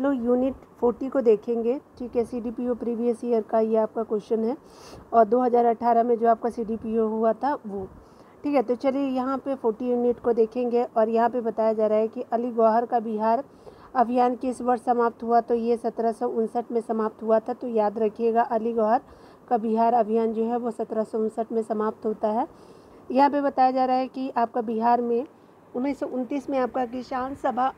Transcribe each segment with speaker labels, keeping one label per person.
Speaker 1: लोग यूनिट 40 को देखेंगे, ठीक है। CDPO प्रीवियस ईयर का ये आपका क्वेश्चन है और 2018 में जो आपका CDPO हुआ था वो, ठीक है। तो चलिए यहाँ पे 40 यूनिट को देखेंगे और यहाँ पे बताया जा रहा है कि अली गौहर का बिहार अभियान किस वर्ष समाप्त हुआ, तो ये 1759 में समाप्त हुआ था। तो याद रखिएगा अली गौहर का बिहार अभियान जो है वो 1759 में समाप्त होता है। यहाँ पे बताया जा रहा है कि आपका बिहार में 1929 में आपका किसान सभा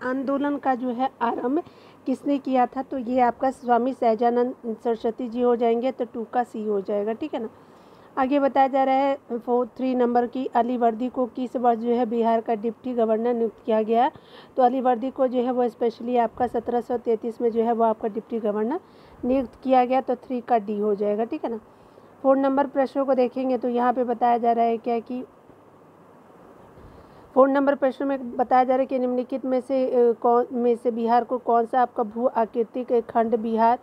Speaker 1: आंदोलन का जो है आरंभ किसने किया था, तो ये आपका स्वामी सहजानंद सरस्वती जी हो जाएंगे, तो 2 का C हो जाएगा, ठीक है ना। आगे बताया जा रहा है 3 नंबर की, अली वर्दी को किस वर्ष जो है बिहार का डिप्टी गवर्नर नियुक्त किया गया, तो अली वर्दी को जो है वो स्पेशली आपका 1733 में जो है वो आपका डिप्टी गवर्नर नियुक्त किया गया, तो 3 का D हो जाएगा, ठीक है ना। 4 नंबर प्रश्नों को देखेंगे तो यहाँ पे बताया जा रहा है क्या कि 4 नंबर प्रश्न में बताया जा रहा है कि निम्नलिखित में से बिहार को कौन सा आपका भू आकृतिक खंड बिहार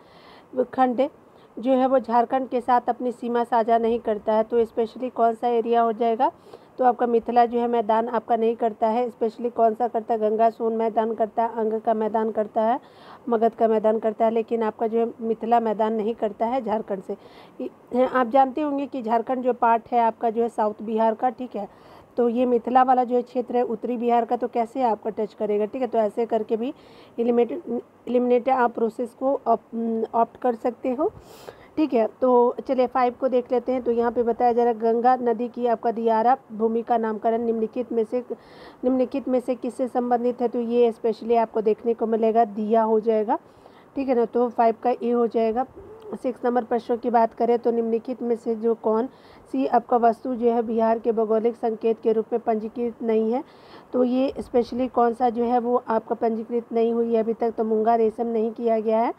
Speaker 1: खंड जो है वो झारखंड के साथ अपनी सीमा साझा नहीं करता है, तो स्पेशली कौन सा एरिया हो जाएगा, तो आपका मिथिला जो है मैदान आपका नहीं करता है। स्पेशली कौन सा करता है, गंगा सोन मैदान करता है, अंग का मैदान करता है, मगध का मैदान करता है, लेकिन आपका जो है मिथिला मैदान नहीं करता है झारखंड से। आप जानते होंगे कि झारखंड जो पार्ट है आपका जो है साउथ बिहार का, ठीक है। तो ये मिथिला वाला जो क्षेत्र है उत्तरी बिहार का, तो कैसे आपका टच करेगा, ठीक है। तो ऐसे करके भी एलिमिनेट आप प्रोसेस को ऑप्ट कर सकते हो, ठीक है। तो चलिए 5 को देख लेते हैं। तो यहाँ पे बताया जा रहा है गंगा नदी की आपका दियारा भूमि का नामकरण निम्नलिखित में से किससे संबंधित है, तो ये स्पेशली आपको देखने को मिलेगा दिया हो जाएगा, ठीक है ना। तो 5 का A हो जाएगा। 6 नंबर प्रश्नों की बात करें तो निम्नलिखित में से जो कौन सी आपका वस्तु जो है बिहार के भौगोलिक संकेत के रूप में पंजीकृत नहीं है, तो ये स्पेशली कौन सा जो है वो आपका पंजीकृत नहीं हुई है अभी तक, तो मूंगा रेशम नहीं किया गया है।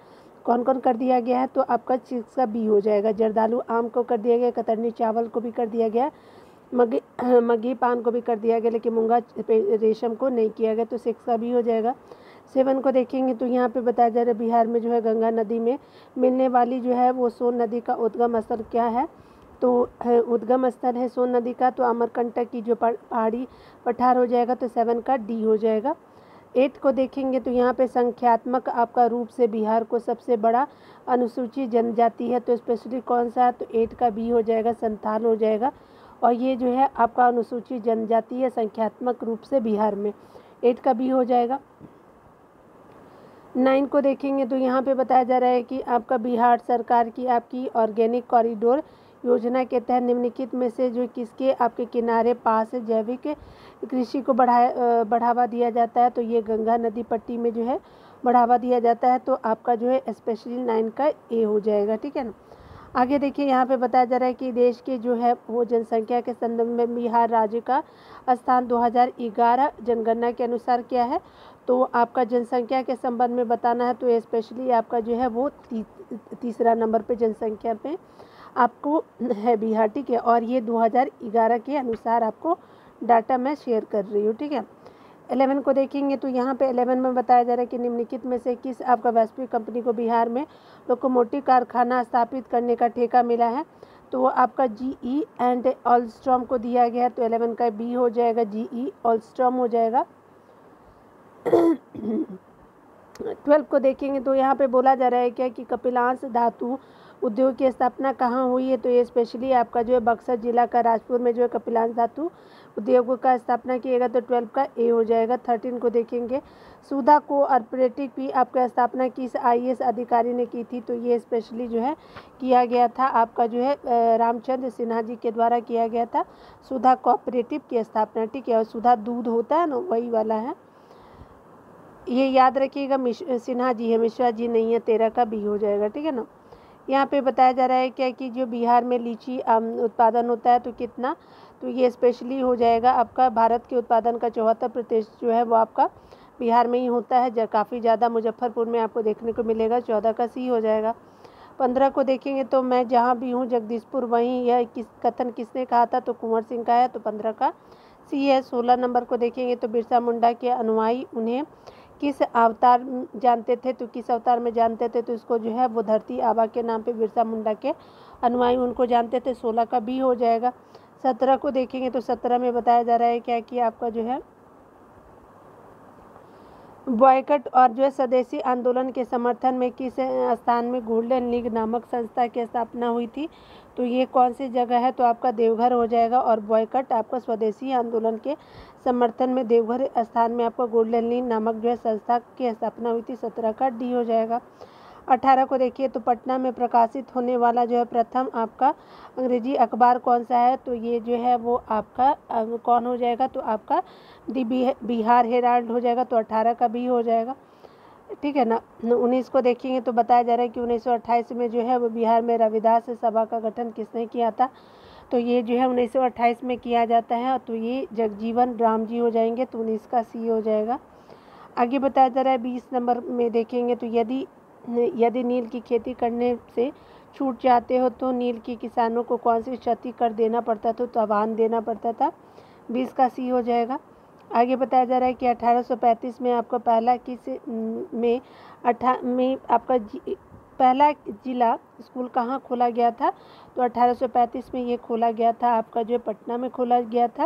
Speaker 1: कौन कौन कर दिया गया है, तो आपका 6 का B हो जाएगा। जर्दालू आम को कर दिया गया, कतरनी चावल को भी कर दिया गया, मगी पान को भी कर दिया गया, लेकिन मूंगा रेशम को नहीं किया गया, तो 6 का B हो जाएगा। 7 को देखेंगे तो यहाँ पे बताया जा रहा है बिहार में जो है गंगा नदी में मिलने वाली जो है वो सोन नदी का उद्गम स्थल क्या है, तो उद्गम स्थल है सोन नदी का, तो अमरकंटक की जो पहाड़ी पठार हो जाएगा, तो 7 का D हो जाएगा। 8 को देखेंगे तो यहाँ पे संख्यात्मक आपका रूप से बिहार को सबसे बड़ा अनुसूचित जनजाति है, तो स्पेशली कौन सा है, तो 8 का B हो जाएगा, संथाल हो जाएगा। और ये जो है आपका अनुसूचित जनजाति है संख्यात्मक रूप से बिहार में, 8 का B हो जाएगा। 9 को देखेंगे तो यहाँ पे बताया जा रहा है कि आपका बिहार सरकार की आपकी ऑर्गेनिक कॉरिडोर योजना के तहत निम्नलिखित में से जो किसके आपके किनारे पास जैविक कृषि को बढ़ावा दिया जाता है, तो ये गंगा नदी पट्टी में जो है बढ़ावा दिया जाता है, तो आपका जो है स्पेशली 9 का A हो जाएगा, ठीक है ना। आगे देखिए यहाँ पे बताया जा रहा है कि देश के जो है वो जनसंख्या के संदर्भ में बिहार राज्य का स्थान 2011 जनगणना के अनुसार क्या है, तो आपका जनसंख्या के संबंध में बताना है, तो स्पेशली आपका जो है वो तीसरा नंबर पे जनसंख्या पे आपको है बिहार, ठीक है। और ये 2011 के अनुसार आपको डाटा मैं शेयर कर रही हूँ, ठीक है। 11 को देखेंगे तो यहाँ पे 11 में बताया जा रहा है कि निम्नलिखित में से किस आपका वैश्विक कंपनी को बिहार में लोकोमोटिव कारखाना स्थापित करने का ठेका मिला है, तो आपका GE एंड ऑलस्ट्रॉम को दिया गया है, तो 11 का B हो जाएगा, GE ऑलस्ट्रॉम हो जाएगा। 12 को देखेंगे तो यहाँ पे बोला जा रहा है क्या कि कपिलांश धातु उद्योग की स्थापना कहाँ हुई है, तो ये स्पेशली आपका जो है बक्सर जिला का राजपुर में जो है कपिलांश धातु उद्योगों का स्थापना किएगा, तो 12 का A हो जाएगा। 13 को देखेंगे सुधा कोऑपरेटिव की आपका स्थापना किस IAS अधिकारी ने की थी, तो ये स्पेशली जो है किया गया था आपका जो है रामचंद्र सिन्हा जी के द्वारा किया गया था सुधा कोऑपरेटिव की स्थापना, ठीक है। और सुधा दूध होता है ना वही वाला है, ये याद रखिएगा। सिन्हा जी है, मिश्रा जी नहीं है, 13 का B हो जाएगा, ठीक है ना। यहाँ पे बताया जा रहा है क्या कि जो बिहार में लीची उत्पादन होता है तो कितना, तो ये स्पेशली हो जाएगा आपका भारत के उत्पादन का 74% जो है वो आपका बिहार में ही होता है, काफ़ी ज़्यादा मुजफ्फरपुर में आपको देखने को मिलेगा, 14 का C हो जाएगा। 15 को देखेंगे तो मैं जहाँ भी हूँ जगदीशपुर वहीं, यह कथन किसने कहा था, तो कुंवर सिंह का है, तो 15 का C है। 16 नंबर को देखेंगे तो बिरसा मुंडा के अनुयायी उन्हें किस अवतार जानते थे, तो किस अवतार में जानते थे, तो इसको जो है वो धरती आबा के नाम पे बिरसा मुंडा के अनुयायी उनको जानते थे, 16 का B हो जाएगा। 17 को देखेंगे तो 17 में बताया जा रहा है क्या कि आपका जो है बॉयकट और जो है स्वदेशी आंदोलन के समर्थन में किस स्थान में गोल्डन लीग नामक संस्था की स्थापना हुई थी? तो ये कौन सी जगह है? तो आपका देवघर हो जाएगा। और बॉयकट आपका स्वदेशी आंदोलन के समर्थन में देवघर स्थान में आपका गोल्डन लीग नामक जो है संस्था की स्थापना हुई थी। 17 का डी हो जाएगा। 18 को देखिए, तो पटना में प्रकाशित होने वाला जो है प्रथम आपका अंग्रेजी अखबार कौन सा है? तो ये जो है वो आपका कौन हो जाएगा? तो आपका दी बिहार हेराल्ड हो जाएगा। तो 18 का बी हो जाएगा, ठीक है ना। 19 को देखेंगे तो बताया जा रहा है कि 1928 में जो है वो बिहार में रविदास सभा का गठन किसने किया था? तो ये जो है 1928 में किया जाता है। तो ये जगजीवन राम जी हो जाएंगे। तो 19 का सी हो जाएगा। आगे बताया जा रहा है 20 नंबर में देखेंगे, तो यदि नील की खेती करने से छूट जाते हो तो नील की किसानों को कौन सी क्षति कर देना पड़ता था? तो आह्वान देना पड़ता था। 20 का सी हो जाएगा। आगे बताया जा रहा है कि 1835 में आपका पहला पहला जिला स्कूल कहाँ खोला गया था? तो 1835 में ये खोला गया था आपका जो है पटना में खोला गया था,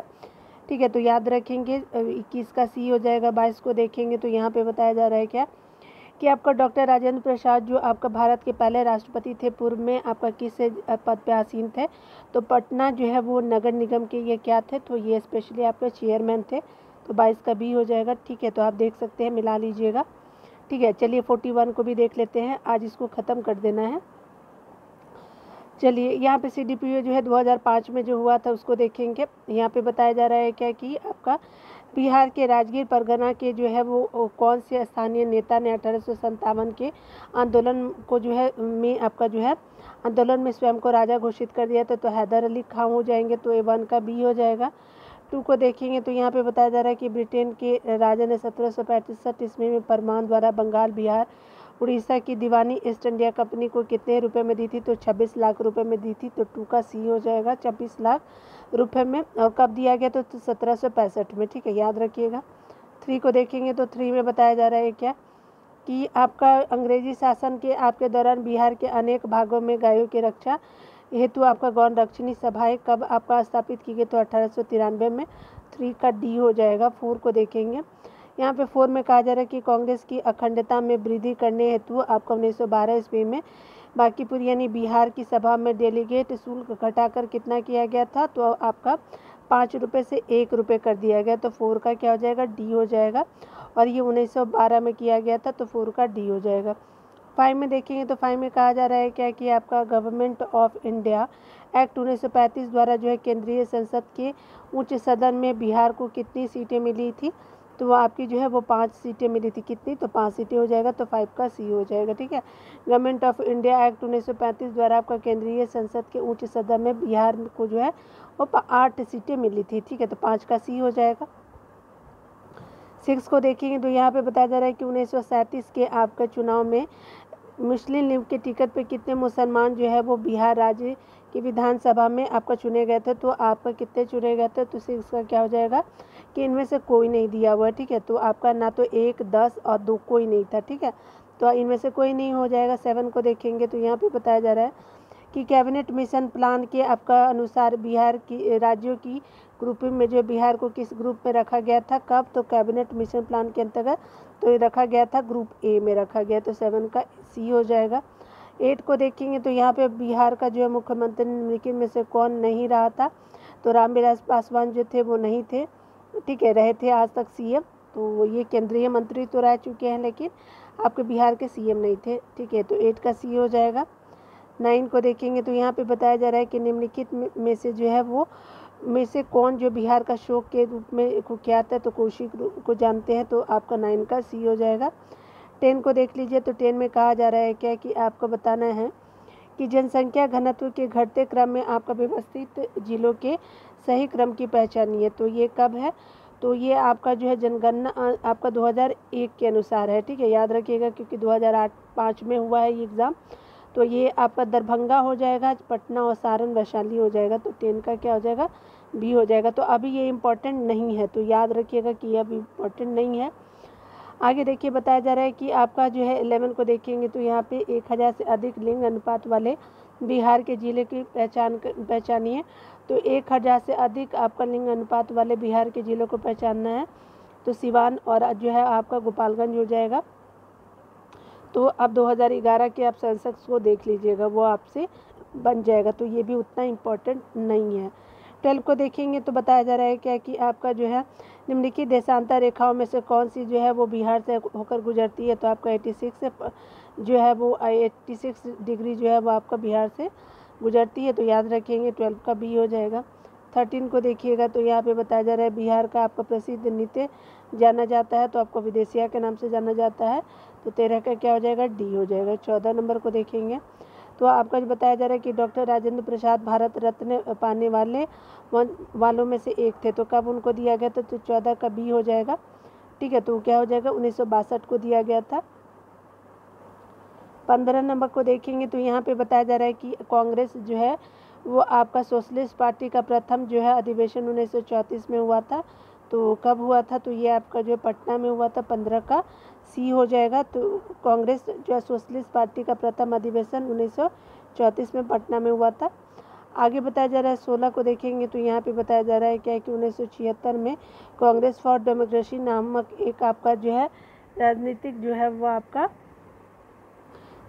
Speaker 1: ठीक है। तो याद रखेंगे। 21 का सी हो जाएगा। 22 को देखेंगे तो यहाँ पे बताया जा रहा है क्या कि आपका डॉक्टर राजेंद्र प्रसाद जो आपका भारत के पहले राष्ट्रपति थे, पूर्व में आपका किस पद पे आसीन थे? तो पटना जो है वो नगर निगम के ये क्या थे? तो ये स्पेशली आपके चेयरमैन थे। तो 22 का बी हो जाएगा, ठीक है। तो आप देख सकते हैं, मिला लीजिएगा, ठीक है। चलिए 41 को भी देख लेते हैं, आज इसको ख़त्म कर देना है। चलिए यहाँ पे CDPO जो है 2005 में जो हुआ था उसको देखेंगे। यहाँ पे बताया जा रहा है क्या कि आपका बिहार के राजगीर परगना के जो है वो कौन से स्थानीय नेता ने 1857 के आंदोलन को जो है में आपका जो है आंदोलन में स्वयं को राजा घोषित कर दिया था? तो हैदर अली खां हो जाएंगे। तो A1 का बी हो जाएगा। 2 को देखेंगे तो यहाँ पे बताया जा रहा है कि ब्रिटेन के राजा ने 1765 ईस्वी में फरमान द्वारा बंगाल, बिहार, उड़ीसा की दीवानी ईस्ट इंडिया कंपनी को कितने रुपए में दी थी? तो 26 लाख रुपए में दी थी। तो 2 का सी हो जाएगा, 26 लाख रुपए में। और कब दिया गया? तो 1765 में, ठीक है, याद रखिएगा। 3 को देखेंगे तो 3 में बताया जा रहा है क्या कि आपका अंग्रेजी शासन के आपके दौरान बिहार के अनेक भागों में गायों की रक्षा हेतु आपका गौण रक्षणी सभाएं कब आपका स्थापित की गई? तो 1893 में। 3 का डी हो जाएगा। 4 को देखेंगे। यहाँ पे 4 में कहा जा रहा है कि कांग्रेस की अखंडता में वृद्धि करने हेतु आपका 1912 ईस्वी में बांकीपुर यानी बिहार की सभा में डेलीगेट शुल्क घटाकर कितना किया गया था? तो आपका 5 रुपये से 1 रुपये कर दिया गया। तो 4 का क्या हो जाएगा? डी हो जाएगा। और ये 1912 में किया गया था। तो 4 का डी हो जाएगा। 5 में देखेंगे तो 5 में कहा जा रहा है क्या कि आपका गवर्नमेंट ऑफ इंडिया एक्ट 1935 द्वारा जो है केंद्रीय संसद के उच्च सदन में बिहार को कितनी सीटें मिली थी? तो वो आपकी जो है वो 5 सीटें मिली थी। कितनी? तो 5 सीटें हो जाएगा। तो 5 का सी हो जाएगा, ठीक है। गवर्नमेंट ऑफ इंडिया एक्ट 1935 द्वारा आपका केंद्रीय संसद के उच्च सदन में बिहार को जो है वो 8 सीटें मिली थी, ठीक है। तो 5 का सी हो जाएगा। 6 को देखेंगे तो यहाँ पे बताया जा रहा है कि 1937 के आपका चुनाव में मुस्लिम लीग के टिकट पे कितने मुसलमान जो है वो बिहार राज्य की विधानसभा में आपका चुने गए थे? तो आपका कितने चुने गए थे? तो 6 का क्या हो जाएगा कि इनमें से कोई नहीं दिया हुआ है, ठीक है। तो आपका ना तो 1, 10 और 2 कोई नहीं था, ठीक है। तो इनमें से कोई नहीं हो जाएगा। 7 को देखेंगे तो यहाँ पे बताया जा रहा है कि कैबिनेट मिशन प्लान के आपका अनुसार बिहार की राज्यों की ग्रुपिंग में जो बिहार को किस ग्रुप में रखा गया था? कब? तो कैबिनेट मिशन प्लान के अंतर्गत तो ये रखा गया था ग्रुप ए में रखा गया। तो 7 का सी हो जाएगा। 8 को देखेंगे तो यहाँ पे बिहार का जो है मुख्यमंत्री निम्नलिखित में से कौन नहीं रहा था? तो रामविलास पासवान जो थे वो नहीं थे, ठीक है, रहे थे आज तक CM। तो ये केंद्रीय मंत्री तो रह चुके हैं लेकिन आपके बिहार के CM नहीं थे, ठीक है। तो 8 का सी हो जाएगा। 9 को देखेंगे तो यहाँ पे बताया जा रहा है कि निम्नलिखित में से जो है वो में से कौन जो बिहार का शोक के रूप में कुख्यात है? तो कौशिक को जानते हैं। तो आपका 9 का सी हो जाएगा। 10 को देख लीजिए तो 10 में कहा जा रहा है क्या कि आपको बताना है कि जनसंख्या घनत्व के घटते क्रम में आपका व्यवस्थित जिलों के सही क्रम की पहचानिए। तो ये कब है? तो ये आपका जो है जनगणना आपका 2001 के अनुसार है, ठीक है, याद रखिएगा क्योंकि 2005 में हुआ है ये एग्ज़ाम। तो ये आपका दरभंगा हो जाएगा, पटना और सारण वैशाली हो जाएगा। तो 10 का क्या हो जाएगा? बी हो जाएगा। तो अभी ये इम्पोर्टेंट नहीं है, तो याद रखिएगा कि ये अभी इम्पोर्टेंट नहीं है। आगे देखिए बताया जा रहा है कि आपका जो है 11 को देखेंगे तो यहाँ पे 1000 से अधिक लिंग अनुपात वाले बिहार के जिले की पहचानिए। तो 1000 से अधिक आपका लिंग अनुपात वाले बिहार के जिलों को पहचानना है। तो सिवान और जो है आपका गोपालगंज हो जाएगा। तो अब 2011 के आप सेंसेक्स को देख लीजिएगा, वो आपसे बन जाएगा, तो ये भी उतना इम्पोर्टेंट नहीं है। 12 को देखेंगे तो बताया जा रहा है क्या कि आपका जो है निम्नलिखित देशांतर रेखाओं में से कौन सी जो है वो बिहार से होकर गुजरती है। तो आपका 86 से जो है वो 86 डिग्री जो है वो आपका बिहार से गुजरती है, तो याद रखेंगे 12 का बी हो जाएगा। 13 को देखिएगा तो यहाँ पे बताया जा रहा है बिहार का आपका प्रसिद्ध नृत्य जाना जाता है, तो आपको विदेशिया के नाम से जाना जाता है, तो 13 का क्या हो जाएगा, डी हो जाएगा। 14 नंबर को देखेंगे तो आपका जो बताया जा रहा है कि डॉक्टर राजेंद्र प्रसाद भारत रत्न पाने वालों में से एक थे, तो कब उनको दिया गया था, तो 14 का बी हो जाएगा। ठीक है, तो क्या हो जाएगा, 1962 को दिया गया था। 15 नंबर को देखेंगे तो यहाँ पे बताया जा रहा है कि कांग्रेस जो है वो आपका सोशलिस्ट पार्टी का प्रथम जो है अधिवेशन 1934 में हुआ था, तो कब हुआ था, तो ये आपका जो पटना में हुआ था, 15 का सी हो जाएगा। तो कांग्रेस जो है सोशलिस्ट पार्टी का प्रथम अधिवेशन 1934 में पटना में हुआ था। आगे बताया जा रहा है 16 को देखेंगे तो यहाँ पे बताया जा रहा है क्या है कि 1976 में कांग्रेस फॉर डेमोक्रेसी नामक एक आपका जो है राजनीतिक जो है वो आपका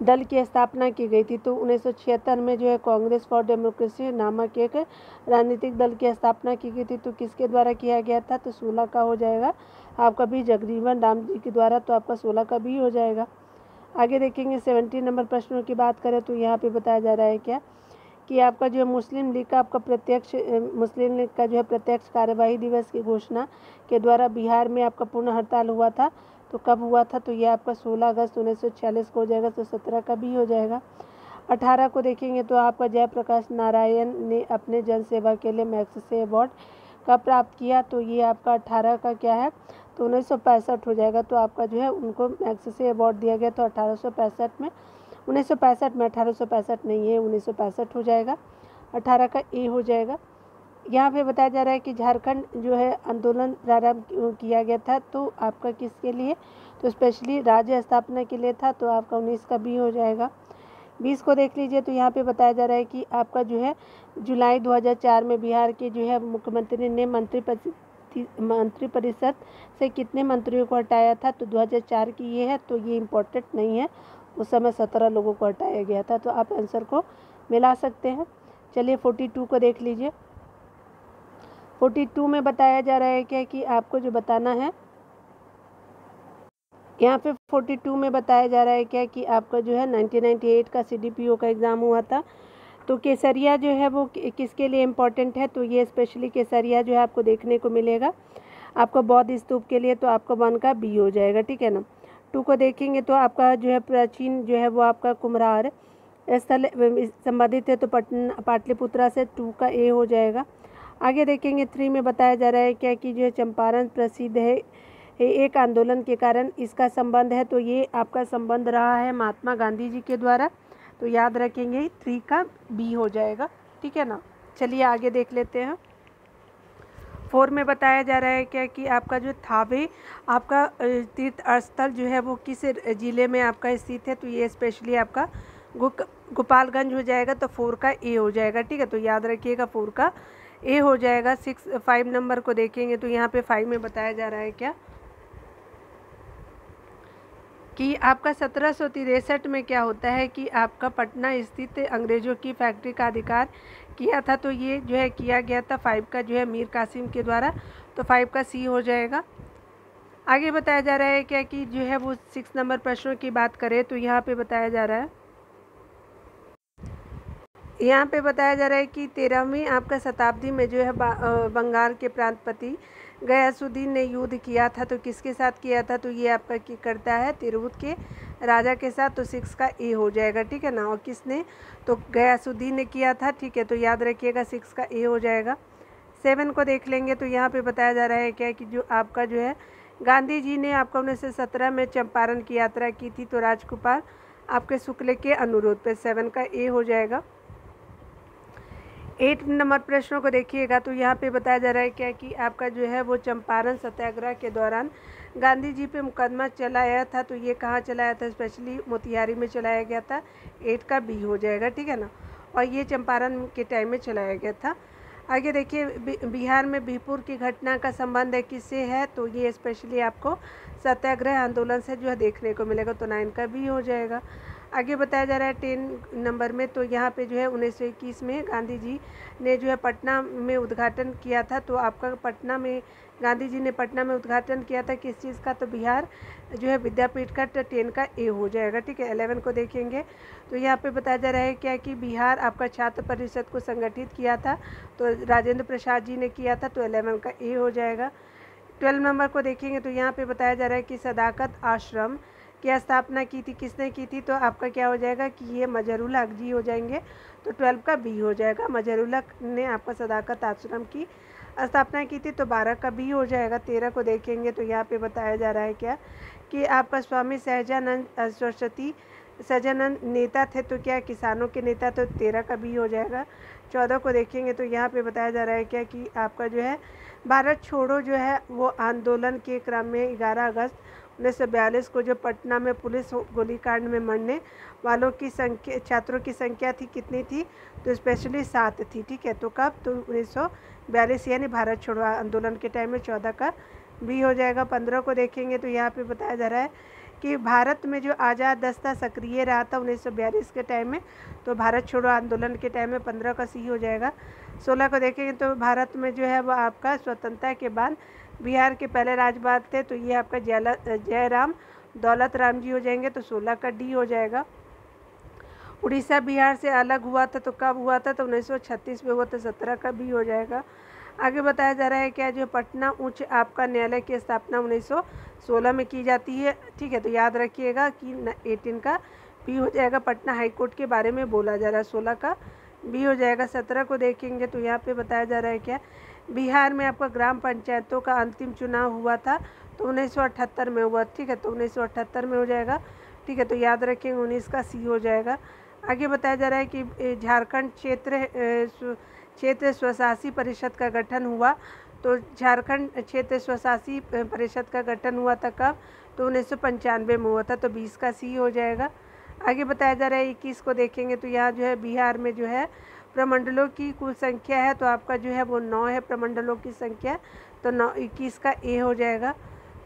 Speaker 1: दल की स्थापना की गई थी। तो 1976 में जो है कांग्रेस फॉर डेमोक्रेसी नामक एक राजनीतिक दल की स्थापना की गई थी, तो किसके द्वारा किया गया था, तो 16 का हो जाएगा आपका भी जगजीवन राम जी के द्वारा, तो आपका 16 का भी हो जाएगा। आगे देखेंगे 17 नंबर प्रश्नों की बात करें तो यहाँ पे बताया जा रहा है क्या कि आपका जो है मुस्लिम लीग का प्रत्यक्ष कार्यवाही दिवस की घोषणा के द्वारा बिहार में आपका पूर्ण हड़ताल हुआ था, तो कब हुआ था, तो ये आपका 16 अगस्त 1946 को हो जाएगा, तो 17 का भी हो जाएगा। 18 को देखेंगे तो आपका जयप्रकाश नारायण ने अपने जन सेवा के लिए मैग्सेसे अवार्ड कब प्राप्त किया, तो ये आपका 18 का क्या है, तो 1965 हो जाएगा। तो आपका जो है उनको मैग्सेसे अवार्ड दिया गया, तो 1865 में 1865 नहीं है, 1965 हो जाएगा। 18 का ए हो जाएगा। यहाँ पे बताया जा रहा है कि झारखंड जो है आंदोलन प्रारंभ किया गया था, तो आपका किसके लिए, तो स्पेशली राज्य स्थापना के लिए था, तो आपका 19 का बी हो जाएगा। 20 को देख लीजिए तो यहाँ पे बताया जा रहा है कि आपका जो है जुलाई 2004 में बिहार के जो है मुख्यमंत्री ने मंत्रिपरिषद से कितने मंत्रियों को हटाया था, तो 2004 की ये है, तो ये इम्पोर्टेंट नहीं है, उस समय 17 लोगों को हटाया गया था, तो आप आंसर को मिला सकते हैं। चलिए 42 को देख लीजिए। 42 में बताया जा रहा है क्या कि आपको जो बताना है, यहाँ पे 42 में बताया जा रहा है क्या कि आपका जो है 1998 का CDPO का एग्ज़ाम हुआ था, तो केसरिया जो है वो किसके लिए इम्पोर्टेंट है, तो ये स्पेशली केसरिया जो है आपको देखने को मिलेगा आपको बौद्ध स्तूप के लिए, तो आपका 1 का बी हो जाएगा। ठीक है ना। 2 को देखेंगे तो आपका जो है प्राचीन जो है वो आपका कुम्हार स्थल संबंधित है, तो पाटलिपुत्रा से 2 का ए हो जाएगा। आगे देखेंगे 3 में बताया जा रहा है क्या कि जो है चंपारण प्रसिद्ध है एक आंदोलन के कारण इसका संबंध है, तो ये आपका संबंध रहा है महात्मा गांधी जी के द्वारा, तो याद रखेंगे 3 का बी हो जाएगा। ठीक है ना। चलिए आगे देख लेते हैं। 4 में बताया जा रहा है क्या कि आपका जो थावे आपका तीर्थ स्थल जो है वो किस ज़िले में आपका स्थित है, तो ये स्पेशली आपका गोपालगंज हो जाएगा, तो 4 का ए हो जाएगा। ठीक है, तो याद रखिएगा 4 का ए हो जाएगा। 5 नंबर को देखेंगे तो यहाँ पे 5 में बताया जा रहा है क्या कि आपका 1763 में क्या होता है कि आपका पटना स्थित अंग्रेज़ों की फैक्ट्री का अधिकार किया था, तो ये जो है किया गया था 5 का जो है मीर कासिम के द्वारा, तो 5 का सी हो जाएगा। आगे बताया जा रहा है क्या कि जो है वो 6 नंबर प्रश्नों की बात करें तो यहाँ पे बताया जा रहा है, यहाँ पे बताया जा रहा है कि 13वीं आपका शताब्दी में जो है बंगाल के प्रांतपति गयासुद्दीन ने युद्ध किया था, तो किसके साथ किया था, तो ये आपका क्या करता है तिरहुत के राजा के साथ, तो 6 का ए हो जाएगा। ठीक है ना। और किसने, तो गयासुद्दीन ने किया था। ठीक है, तो याद रखिएगा 6 का ए हो जाएगा। 7 को देख लेंगे तो यहाँ पे बताया जा रहा है क्या कि जो आपका जो है गांधी जी ने आपका 1917 में चंपारण की यात्रा की थी, तो राजकुमार आपके शुक्ल के अनुरोध पे 7 का ए हो जाएगा। 8 नंबर प्रश्नों को देखिएगा तो यहाँ पे बताया जा रहा है क्या कि आपका जो है वो चंपारण सत्याग्रह के दौरान गांधी जी पे मुकदमा चलाया था, तो ये कहाँ चलाया था, स्पेशली मोतिहारी में चलाया गया था। 8 का बी हो जाएगा। ठीक है ना। और ये चंपारण के टाइम में चलाया गया था। आगे देखिए बिहार में बिहपुर की घटना का संबंध है किससे है, तो ये स्पेशली आपको सत्याग्रह आंदोलन से जो है देखने को मिलेगा, तो 9 का भी हो जाएगा। आगे बताया जा रहा है 10 नंबर में, तो यहाँ पे जो है 1921 में गांधी जी ने जो है पटना में उद्घाटन किया था। तो आपका पटना में गांधी जी ने पटना में उद्घाटन किया था किस चीज़ का, तो बिहार जो है विद्यापीठ का, तो 10 का ए हो जाएगा। ठीक है, 11 को देखेंगे तो यहाँ पे बताया जा रहा है क्या कि बिहार आपका छात्र परिषद को संगठित किया था, तो राजेंद्र प्रसाद जी ने किया था, तो 11 का ए हो जाएगा। 12 नंबर को देखेंगे तो यहाँ पे बताया जा रहा है कि सदाकत आश्रम की स्थापना की थी, किसने की थी, तो आपका क्या हो जाएगा कि ये मजहरुल हक जी हो जाएंगे, तो 12 का बी हो जाएगा। मजहरुल हक ने आपका सदाकत आश्रम की स्थापना की थी, तो 12 का बी हो जाएगा। 13 को देखेंगे तो यहाँ पे बताया जा रहा है क्या कि आपका स्वामी सहजानंद सरस्वती सजानंद नेता थे, तो क्या किसानों के नेता, तो 13 का बी हो जाएगा। 14 को देखेंगे तो यहाँ पे बताया जा रहा है क्या कि आपका जो है भारत छोड़ो जो है वो आंदोलन के क्रम में 11 अगस्त 1942 को जो पटना में पुलिस गोलीकांड में मरने वालों की संख्या, छात्रों की संख्या थी, कितनी थी, तो स्पेशली 7 थी। ठीक है, तो कब, तो 1942 यानी भारत छोड़ो आंदोलन के टाइम में। 14 का बी हो जाएगा। 15 को देखेंगे तो यहाँ पे बताया जा रहा है कि भारत में जो आज़ाद दस्ता सक्रिय रहा था 1942 के टाइम में, तो भारत छोड़ो आंदोलन के टाइम में। 15 का सी हो जाएगा। 16 को देखेंगे तो भारत में जो है वो आपका स्वतंत्रता के बाद बिहार के पहले राज्यपाल थे, तो ये आपका जयराम दौलत राम जी हो जाएंगे, तो 16 का डी हो जाएगा। उड़ीसा बिहार से अलग हुआ था, तो कब हुआ था, तो 1936 में हुआ, तो 17 का बी हो जाएगा। आगे बताया जा रहा है क्या जो पटना उच्च आपका न्यायालय की स्थापना 1916 में की जाती है। ठीक है, तो याद रखिएगा कि 18 का बी हो जाएगा। पटना हाईकोर्ट के बारे में बोला जा रहा है, 16 का बी हो जाएगा। 17 को देखेंगे तो यहाँ पे बताया जा रहा है क्या बिहार में आपका ग्राम पंचायतों का अंतिम चुनाव हुआ था, तो 1978 में हुआ। ठीक है, तो 1978 में हो जाएगा। ठीक है, तो याद रखेंगे 19 का सी हो जाएगा। आगे बताया जा रहा है कि झारखंड क्षेत्र स्वशासी परिषद का गठन हुआ, तो झारखंड क्षेत्र स्वशासी परिषद का गठन हुआ था कब, तो 1995 में हुआ था, तो 20 का सी हो जाएगा। आगे बताया जा रहा है 21 को देखेंगे तो यहाँ जो है बिहार में जो है प्रमंडलों की कुल संख्या है, तो आपका जो है वो 9 है प्रमंडलों की संख्या, तो 21 का ए हो जाएगा।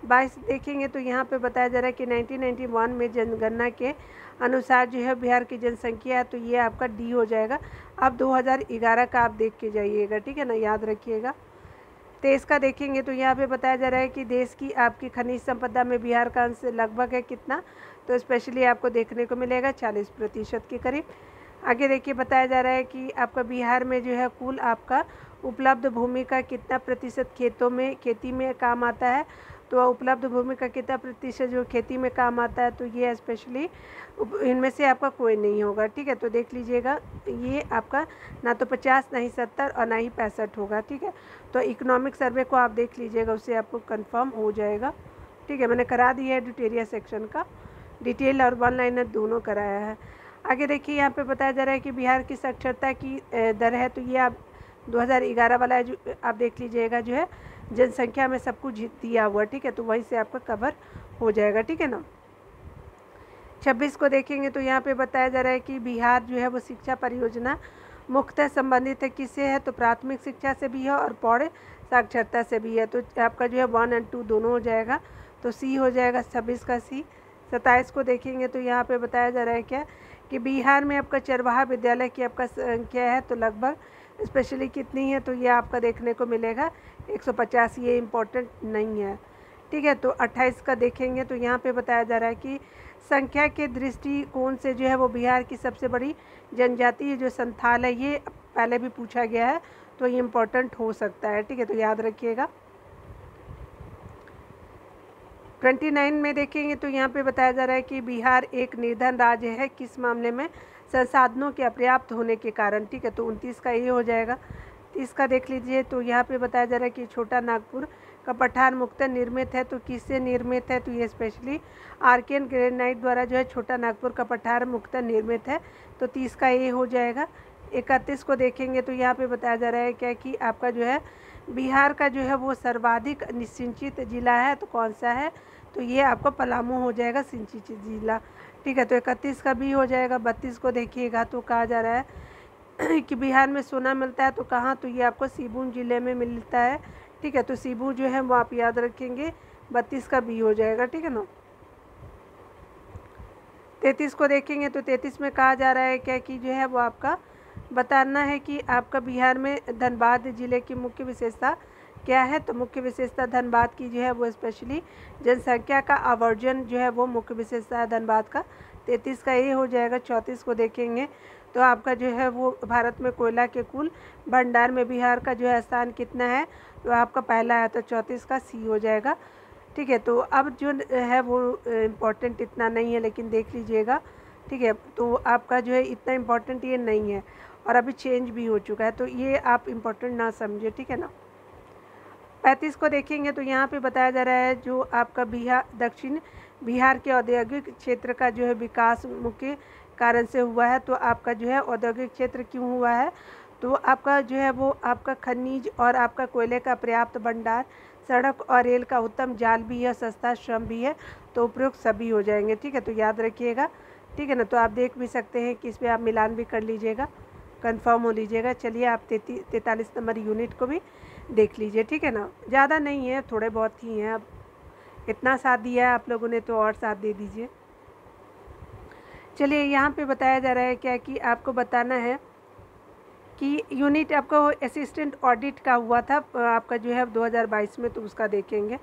Speaker 1: 22 देखेंगे तो यहाँ पे बताया जा रहा है कि 1991 में जनगणना के अनुसार जो है बिहार की जनसंख्या है, तो ये आपका डी हो जाएगा। अब 2011 का आप देख के जाइएगा, ठीक है ना, याद रखिएगा। 23 का देखेंगे तो यहाँ पे बताया जा रहा है कि देश की आपकी खनिज संपदा में बिहार का अंश लगभग है कितना, तो स्पेशली आपको देखने को मिलेगा 40% के करीब। आगे देखिए बताया जा रहा है कि आपका बिहार में जो है कुल आपका उपलब्ध भूमि का कितना प्रतिशत खेती में काम आता है, तो उपलब्ध भूमि का कितना प्रतिशत जो खेती में काम आता है, तो ये स्पेशली इनमें से आपका कोई नहीं होगा। ठीक है, तो देख लीजिएगा ये आपका ना तो 50, ना ही 70 और ना ही 65 होगा। ठीक है, तो इकोनॉमिक सर्वे को आप देख लीजिएगा, उससे आपको कंफर्म हो जाएगा। ठीक है, मैंने करा दिया है एडिटोरियल सेक्शन का, डिटेल और वन लाइनर दोनों कराया है। आगे देखिए यहाँ पे बताया जा रहा है कि बिहार की साक्षरता की दर है, तो ये आप 2011 वाला जो आप देख लीजिएगा, जो है जनसंख्या में सब कुछ दिया हुआ। ठीक है, तो वहीं से आपका कवर हो जाएगा। ठीक है ना। 26 को देखेंगे तो यहाँ पे बताया जा रहा है कि बिहार जो है वो शिक्षा परियोजना मुख्यतः संबंधित है किससे है, तो प्राथमिक शिक्षा से भी है और प्रौढ़ साक्षरता से भी है, तो आपका जो है 1 और 2 दोनों हो जाएगा, तो सी हो जाएगा 26 का सी। 27 को देखेंगे तो यहाँ पे बताया जा रहा है क्या कि बिहार में आपका चरवाहा विद्यालय की आपका संख्या है, तो लगभग स्पेशली कितनी है, तो ये आपका देखने को मिलेगा 150, ये इम्पोर्टेंट नहीं है। ठीक है, तो 28 का देखेंगे तो यहाँ पे बताया जा रहा है कि संख्या के दृष्टिकोण से जो है वो बिहार की सबसे बड़ी जनजाति जो संथाल है, ये पहले भी पूछा गया है, तो ये इम्पोर्टेंट हो सकता है। ठीक है, तो याद रखिएगा। 29 में देखेंगे तो यहाँ पे बताया जा रहा है कि बिहार एक निर्धन राज्य है, किस मामले में, संसाधनों के अपर्याप्त होने के कारण। ठीक है, तो 29 का ये हो जाएगा। 30 का देख लीजिए तो यहाँ पे बताया जा रहा है कि छोटा नागपुर का पठार मुक्ता निर्मित है, तो किससे निर्मित है, तो ये स्पेशली आर्कियन ग्रेनाइट द्वारा जो है छोटा नागपुर का पठार मुक्ता निर्मित है, तो 30 का ये हो जाएगा। 31 को देखेंगे तो यहाँ पे बताया जा रहा है क्या कि आपका जो है बिहार का जो है वो सर्वाधिक सिंचित जिला है, तो कौन सा है, तो ये आपका पलामू हो जाएगा सिंचित जिला। ठीक है, तो 31 का भी हो जाएगा। 32 को देखिएगा तो कहा जा रहा है कि बिहार में सोना मिलता है तो कहाँ, तो ये आपको सिवून ज़िले में मिलता है। ठीक है, तो सिवून जो है वो आप याद रखेंगे, 32 का बी हो जाएगा। ठीक है ना। 33 को देखेंगे तो 33 में कहा जा रहा है क्या कि जो है वो आपका बताना है कि आपका बिहार में धनबाद ज़िले की मुख्य विशेषता क्या है। तो मुख्य विशेषता धनबाद की जो है वो स्पेशली जनसंख्या का आवर्जन जो है वो मुख्य विशेषता है धनबाद का। 33 का ये हो जाएगा। 34 को देखेंगे तो आपका जो है वो भारत में कोयला के कुल भंडार में बिहार का जो है स्थान कितना है, तो आपका पहला है, तो 34 का सी हो जाएगा। ठीक है, तो अब जो है वो इम्पोर्टेंट इतना नहीं है, लेकिन देख लीजिएगा। ठीक है, तो आपका जो है इतना इम्पोर्टेंट ये नहीं है और अभी चेंज भी हो चुका है, तो ये आप इम्पोर्टेंट ना समझे। ठीक है ना। 35 को देखेंगे तो यहाँ पे बताया जा रहा है जो आपका दक्षिण बिहार के औद्योगिक क्षेत्र का जो है विकास मुख्य कारण से हुआ है। तो आपका जो है औद्योगिक क्षेत्र क्यों हुआ है, तो आपका जो है वो आपका खनिज और आपका कोयले का पर्याप्त भंडार, सड़क और रेल का उत्तम जाल भी है, सस्ता श्रम भी है, तो उपयुक्त सभी हो जाएंगे। ठीक है, तो याद रखिएगा। ठीक है ना। तो आप देख भी सकते हैं कि इसमें आप मिलान भी कर लीजिएगा, कंफर्म हो लीजिएगा। चलिए आप 43 नंबर यूनिट को भी देख लीजिए। ठीक है ना। ज़्यादा नहीं है, थोड़े बहुत ही हैं। अब इतना साथ दिया है आप लोगों ने तो और साथ दे दीजिए। चलिए यहाँ पे बताया जा रहा है क्या कि आपको बताना है कि यूनिट आपका असिस्टेंट ऑडिट का हुआ था आपका जो है 2022 में, तो उसका देखेंगे।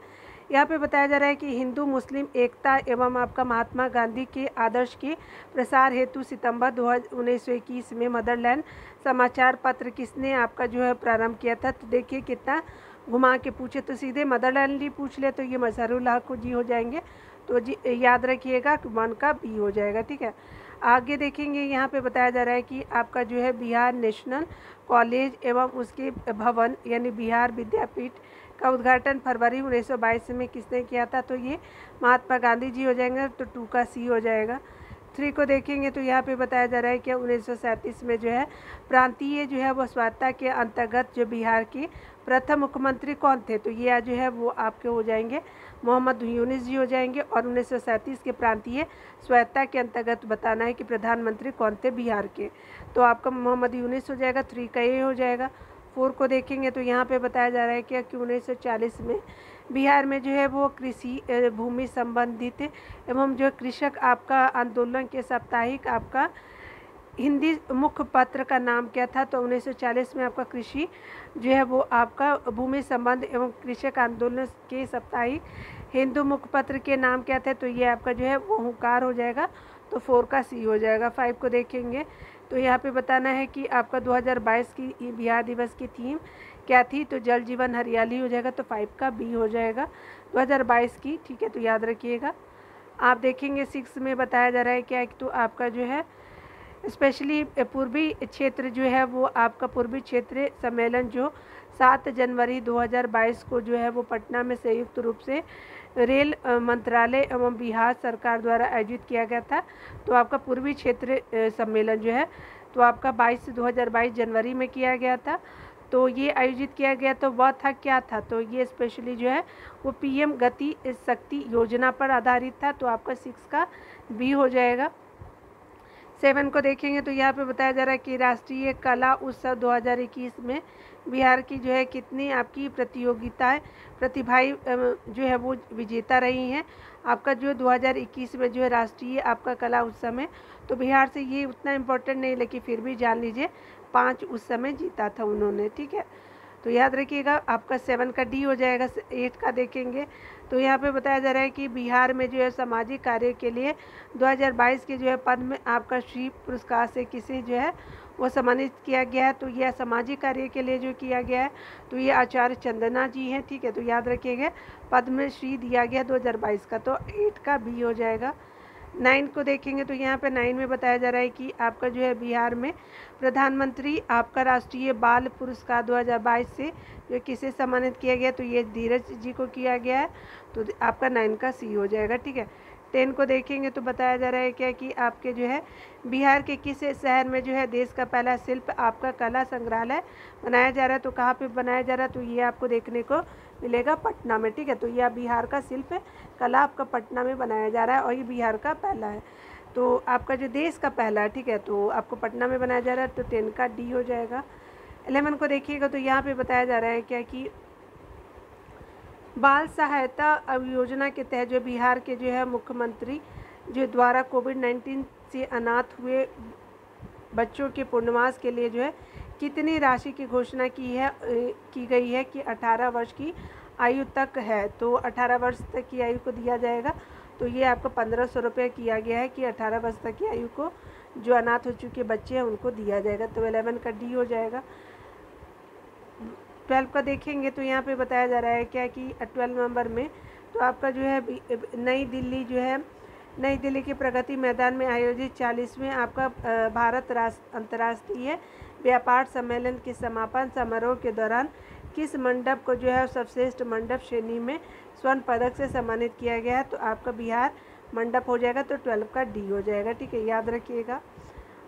Speaker 1: यहाँ पे बताया जा रहा है कि हिंदू मुस्लिम एकता एवं आपका महात्मा गांधी के आदर्श के प्रसार हेतु सितंबर 1921 में मदरलैंड समाचार पत्र किसने आपका जो है प्रारंभ किया था। तो देखिए कितना घुमा के पूछे, तो सीधे मदरलैंड ही पूछ ले तो ये मजहरुल हक जी हो जाएंगे। तो जी याद रखिएगा कि 1 का बी हो जाएगा। ठीक है, आगे देखेंगे। यहाँ पे बताया जा रहा है कि आपका जो है बिहार नेशनल कॉलेज एवं उसके भवन यानी बिहार विद्यापीठ का उद्घाटन फरवरी 1922 में किसने किया था, तो ये महात्मा गांधी जी हो जाएंगे। तो 2 का सी हो जाएगा। 3 को देखेंगे तो यहाँ पे बताया जा रहा है कि 1937 में जो है प्रांतीय जो है वो स्वायत्ता के अंतर्गत जो बिहार के प्रथम मुख्यमंत्री कौन थे, तो ये जो है वो आपके हो जाएंगे मोहम्मद यूनुस जी हो जाएंगे। और 1937 के प्रांतीय स्वायत्ता के अंतर्गत बताना है कि प्रधानमंत्री कौन थे बिहार के, तो आपका मोहम्मद यूनुस हो जाएगा। 3 का ये हो जाएगा। 4 को देखेंगे तो यहाँ पे बताया जा रहा है कि 1940 में बिहार में जो है वो कृषि भूमि संबंधित एवं जो कृषक आपका आंदोलन के साप्ताहिक आपका हिंदी मुख्य पत्र का नाम क्या था, तो 1940 में आपका कृषि जो है वो आपका भूमि संबंध एवं कृषक आंदोलन के साप्ताहिक हिंदू मुख्य पत्र के नाम क्या थे, तो ये आपका जो है वो हुंकार हो जाएगा। तो 4 का सी हो जाएगा। 5 को देखेंगे तो यहाँ पे बताना है कि आपका 2022 की बिहार दिवस की थीम क्या थी, तो जल जीवन हरियाली हो जाएगा। तो 5 का बी हो जाएगा 2022 की। ठीक है, तो याद रखिएगा। आप देखेंगे 6 में बताया जा रहा है क्या, तो आपका जो है स्पेशली पूर्वी क्षेत्र जो है वो आपका पूर्वी क्षेत्र सम्मेलन जो 7 जनवरी 2022 को जो है वो पटना में संयुक्त रूप से रेल मंत्रालय एवं बिहार सरकार द्वारा आयोजित किया गया था। तो आपका पूर्वी क्षेत्र सम्मेलन जो है तो आपका 2022 जनवरी में किया गया था। तो ये आयोजित किया गया तो वह था क्या था, तो ये स्पेशली जो है वो पीएम गति शक्ति योजना पर आधारित था। तो आपका 6 का बी हो जाएगा। 7 को देखेंगे तो यहाँ पे बताया जा रहा है कि राष्ट्रीय कला उत्सव 2021 में बिहार की जो है कितनी आपकी प्रतियोगिताएं प्रतिभागी जो है वो विजेता रही हैं। आपका जो 2021 में जो है राष्ट्रीय आपका कला उत्सव में, तो बिहार से ये उतना इम्पोर्टेंट नहीं, लेकिन फिर भी जान लीजिए 5 उस समय जीता था उन्होंने। ठीक है, तो याद रखिएगा। आपका 7 का डी हो जाएगा। 8 का देखेंगे तो यहाँ पे बताया जा रहा है कि बिहार में जो है सामाजिक कार्य के लिए 2022 के जो है पद्म आपका श्री पुरस्कार से किसे जो है वो सम्मानित किया गया है। तो यह सामाजिक कार्य के लिए जो किया गया है तो ये आचार्य चंदना जी हैं। ठीक है, तो याद रखिएगा पद्मश्री दिया गया 2022 का। तो 8 का बी हो जाएगा। 9 को देखेंगे तो यहाँ पे 9 में बताया जा रहा है कि आपका जो है बिहार में प्रधानमंत्री आपका राष्ट्रीय बाल पुरस्कार 2022 से जो किसे सम्मानित किया गया, तो ये धीरज जी को किया गया है। तो आपका 9 का सी हो जाएगा। ठीक है, 10 को देखेंगे तो बताया जा रहा है क्या कि आपके जो है बिहार के किस शहर में जो है देश का पहला शिल्प आपका कला संग्रहालय बनाया जा रहा है। तो कहाँ पे बनाया जा रहा है, तो ये आपको देखने को मिलेगा पटना में। ठीक है, तो यह बिहार का शिल्प कला आपका पटना में बनाया जा रहा है और ये बिहार का पहला है। तो आपका जो देश का पहला, ठीक है, तो आपको पटना में बनाया जा रहा है, तो 10 का डी हो जाएगा। 11 को देखिएगा तो यहाँ पे बताया जा रहा है क्या कि बाल सहायता योजना के तहत जो बिहार के जो है मुख्यमंत्री जो द्वारा कोविड-19 से अनाथ हुए बच्चों के पुनर्वास के लिए जो है कितनी राशि की घोषणा की गई है कि 18 वर्ष की आयु तक है। तो 18 वर्ष तक की आयु को दिया जाएगा। तो ये आपको 1500 रुपये किया गया है कि 18 वर्ष तक की आयु को जो अनाथ हो चुके बच्चे हैं उनको दिया जाएगा। तो 11 का डी हो जाएगा। 12 का देखेंगे तो यहाँ पे बताया जा रहा है क्या कि 12 नंबर में तो आपका जो है नई दिल्ली के प्रगति मैदान में आयोजित 40वें आपका भारत अंतर्राष्ट्रीय व्यापार सम्मेलन के समापन समारोह के दौरान किस मंडप को जो है सर्वश्रेष्ठ मंडप श्रेणी में स्वर्ण पदक से सम्मानित किया गया है। तो आपका बिहार मंडप हो जाएगा। तो 12 का डी हो जाएगा, ठीक है, याद रखिएगा।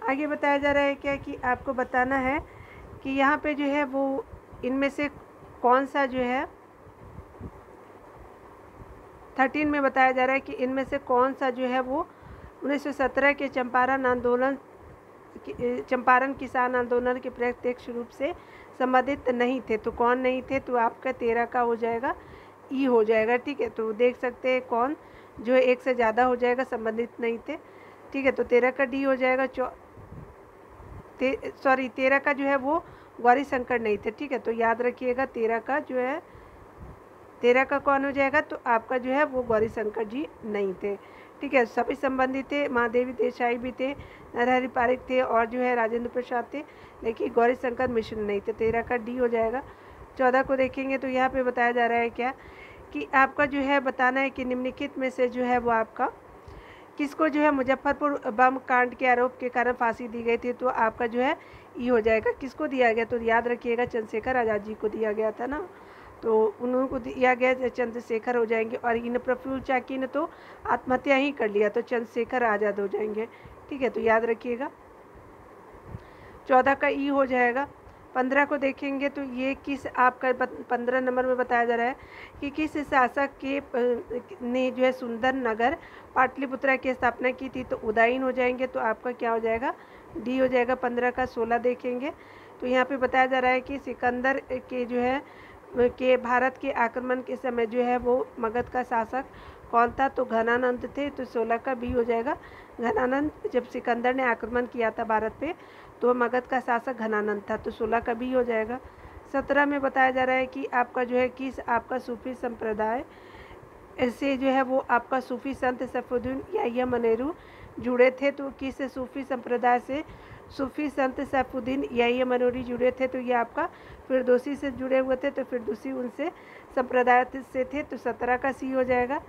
Speaker 1: आगे बताया जा रहा है क्या कि आपको बताना है कि यहाँ पे जो है वो इनमें से कौन सा जो है 13 में बताया जा रहा है कि इनमें से कौन सा जो है वो 1917 के चंपारण किसान आंदोलन के प्रत्यक्ष रूप से संबंधित नहीं थे। तो कौन नहीं थे? तो आपका 13 का हो जाएगा, ई हो जाएगा, ठीक है। तो देख सकते हैं कौन जो है एक से ज़्यादा हो जाएगा, संबंधित नहीं थे, ठीक है। तो 13 का डी हो जाएगा। 13 का जो है वो गौरी शंकर नहीं थे, ठीक है। तो याद रखिएगा 13 का जो है 13 का कौन हो जाएगा? तो आपका जो है वो गौरी शंकर जी नहीं थे, ठीक है। सभी संबंधित थे, महादेवी देसाई भी थे, नरहरि पारिक थे और जो है राजेंद्र प्रसाद थे, लेकिन गौरी शंकर मिश्र नहीं थे। 13 का डी हो जाएगा। 14 को देखेंगे तो यहाँ पे बताया जा रहा है क्या कि आपका जो है बताना है कि निम्नलिखित में से जो है वो आपका किसको जो है मुजफ्फरपुर बम कांड के आरोप के कारण फांसी दी गई थी। तो आपका जो है ई हो जाएगा। किसको दिया गया? तो याद रखिएगा चंद्रशेखर आज़ाद जी को दिया गया था ना, तो उनको दिया गया, चंद्रशेखर हो जाएंगे। और इन प्रफुल्ल चाकी ने तो आत्महत्या ही कर लिया, तो चंद्रशेखर आज़ाद हो जाएंगे, ठीक है। तो याद रखिएगा 14 का ई हो जाएगा। 15 को देखेंगे तो ये किस आपका 15 नंबर में बताया जा रहा है कि किस शासक के ने जो है सुंदर नगर पाटलिपुत्रा की स्थापना की थी। तो उदयन हो जाएंगे। तो आपका क्या हो जाएगा? डी हो जाएगा। 15 का 16 देखेंगे तो यहाँ पे बताया जा रहा है कि सिकंदर के जो है के भारत के आक्रमण के समय जो है वो मगध का शासक कौन था? तो घनानंद थे। तो 16 का बी हो जाएगा। घनानंद, जब सिकंदर ने आक्रमण किया था भारत पे तो मगध का शासक घनानंद था। तो 16 का बी हो जाएगा। 17 में बताया जा रहा है कि आपका जो है किस आपका सूफी संप्रदाय से जो है वो आपका सूफी संत सैफुद्दीन या मनेरू जुड़े थे। तो किस सूफी संप्रदाय से सूफी संत सैफुद्दीन या मनोरी जुड़े थे? तो ये आपका फिरदौसी से जुड़े हुए थे। तो फिरदौसी उनसे संप्रदाय से थे। तो 17 का सी हो जाएगा।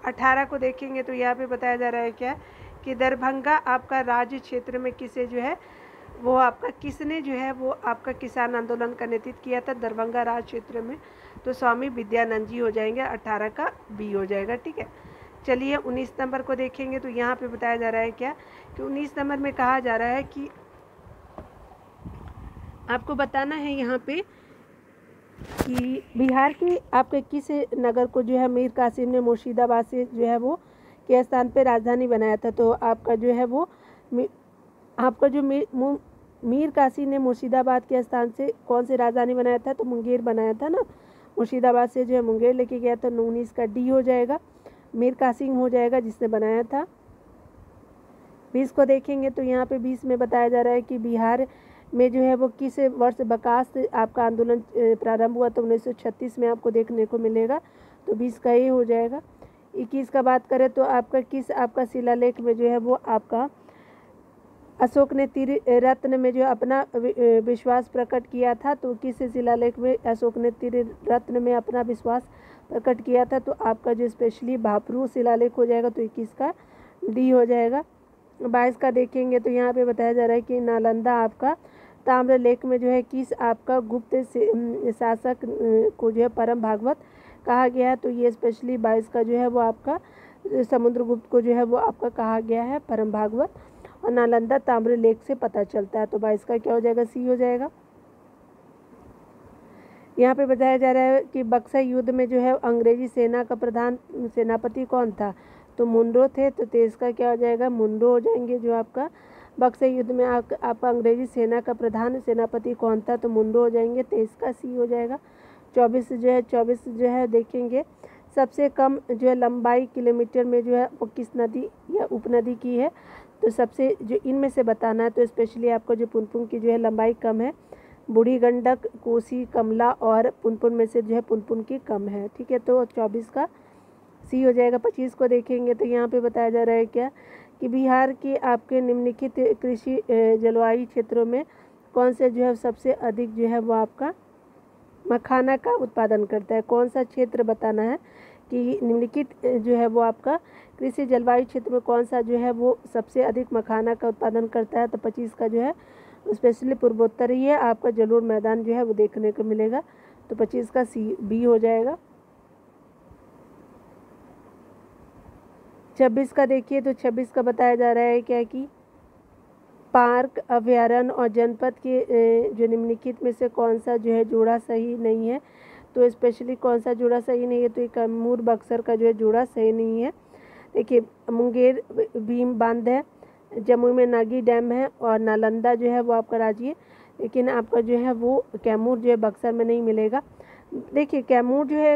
Speaker 1: 18 को देखेंगे तो यहाँ पे बताया जा रहा है क्या कि दरभंगा आपका राज्य क्षेत्र में किसे जो है वो आपका किसने जो है वो आपका किसान आंदोलन का नेतृत्व किया था दरभंगा राज्य क्षेत्र में? तो स्वामी विद्यानंद जी हो जाएंगे। 18 का बी हो जाएगा, ठीक है। चलिए 19 नंबर को देखेंगे तो यहाँ पे बताया जा रहा है क्या कि 19 नंबर में कहा जा रहा है कि आपको बताना है यहाँ पे कि बिहार के आपके किस नगर को जो है मीर कासिम ने मुर्शिदाबाद से जो है वो के स्थान पे राजधानी बनाया था। तो आपका जो है वो आपका जो मीर कासिम ने मुर्शिदाबाद के स्थान से कौन से राजधानी बनाया था? तो मुंगेर बनाया था ना, मुर्शिदाबाद से जो है मुंगेर लेके गया था। 19 का डी हो जाएगा। मीर कासिम हो जाएगा जिसने बनाया था। 20 को देखेंगे तो यहाँ पे 20 में बताया जा रहा है कि बिहार में जो है वो किस वर्ष बकास आपका आंदोलन प्रारंभ हुआ? तो 1936 में आपको देखने को मिलेगा। तो 20 का ये हो जाएगा। 21 का बात करें तो आपका किस आपका शिलालेख में जो है वो आपका अशोक ने त्रिरत्न में जो अपना विश्वास प्रकट किया था? तो किस शिलालेख में अशोक ने त्रिरत्न में अपना विश्वास प्रकट किया था? तो आपका जो स्पेशली भापरू शिलालेख हो जाएगा। तो 21 का डी हो जाएगा। 22 का देखेंगे तो यहाँ पे बताया जा रहा है कि नालंदा आपका ताम्र लेख में जो है किस आपका गुप्त शासक को जो है परम भागवत कहा गया है? तो ये स्पेशली 22 का जो है वो आपका समुद्रगुप्त को जो है वो आपका कहा गया है परम भागवत, और नालंदा ताम्र लेख से पता चलता है। तो 22 का क्या हो जाएगा? सी हो जाएगा। यहाँ पे बताया जा रहा है कि बक्सर युद्ध में जो है अंग्रेजी सेना का प्रधान सेनापति कौन था? तो मुनरो थे, तो 23 का क्या हो जाएगा, मुनरो हो जाएंगे। जो आपका बक्सर युद्ध में आपका अंग्रेजी सेना का प्रधान सेनापति कौन था, तो मुनरो हो जाएंगे। 23 का सी हो जाएगा। 24 जो है देखेंगे सबसे कम जो है लंबाई किलोमीटर में जो है वो किस नदी या उपनदी की है, तो सबसे जो इनमें से बताना है। तो स्पेशली आपको जो पुनपुन की जो है लंबाई कम है, बूढ़ी गंडक, कोसी, कमला और पुनपुन में से जो है पुनपुन की कम है। ठीक है, तो 24 का सी हो जाएगा। 25 को देखेंगे तो यहाँ पे बताया जा रहा है क्या कि बिहार के आपके निम्नलिखित कृषि जलवायु क्षेत्रों में कौन से जो है सबसे अधिक जो है वो आपका मखाना का उत्पादन करता है। कौन सा क्षेत्र बताना है कि निम्नलिखित जो है वो आपका कृषि जलवायु क्षेत्र में कौन सा जो है वो सबसे अधिक मखाना का उत्पादन करता है। तो 25 का जो है स्पेशली पूर्वोत्तर ही है, आपका जलोढ़ मैदान जो है वो देखने को मिलेगा। तो 25 का सी बी हो जाएगा। 26 का देखिए तो 26 का बताया जा रहा है क्या कि पार्क, अभयारण्य और जनपद के जो निम्नलिखित में से कौन सा जो है जोड़ा सही नहीं है। तो स्पेशली कौन सा जोड़ा सही नहीं है, तो एक कैमूर बक्सर का जो है जोड़ा सही नहीं है। देखिए मुंगेर भीम बांध है, जम्मू में नागी डैम है और नालंदा जो है वो आपका राज्य है, लेकिन आपका जो है वो कैमूर जो है बक्सर में नहीं मिलेगा। देखिए कैमूर जो है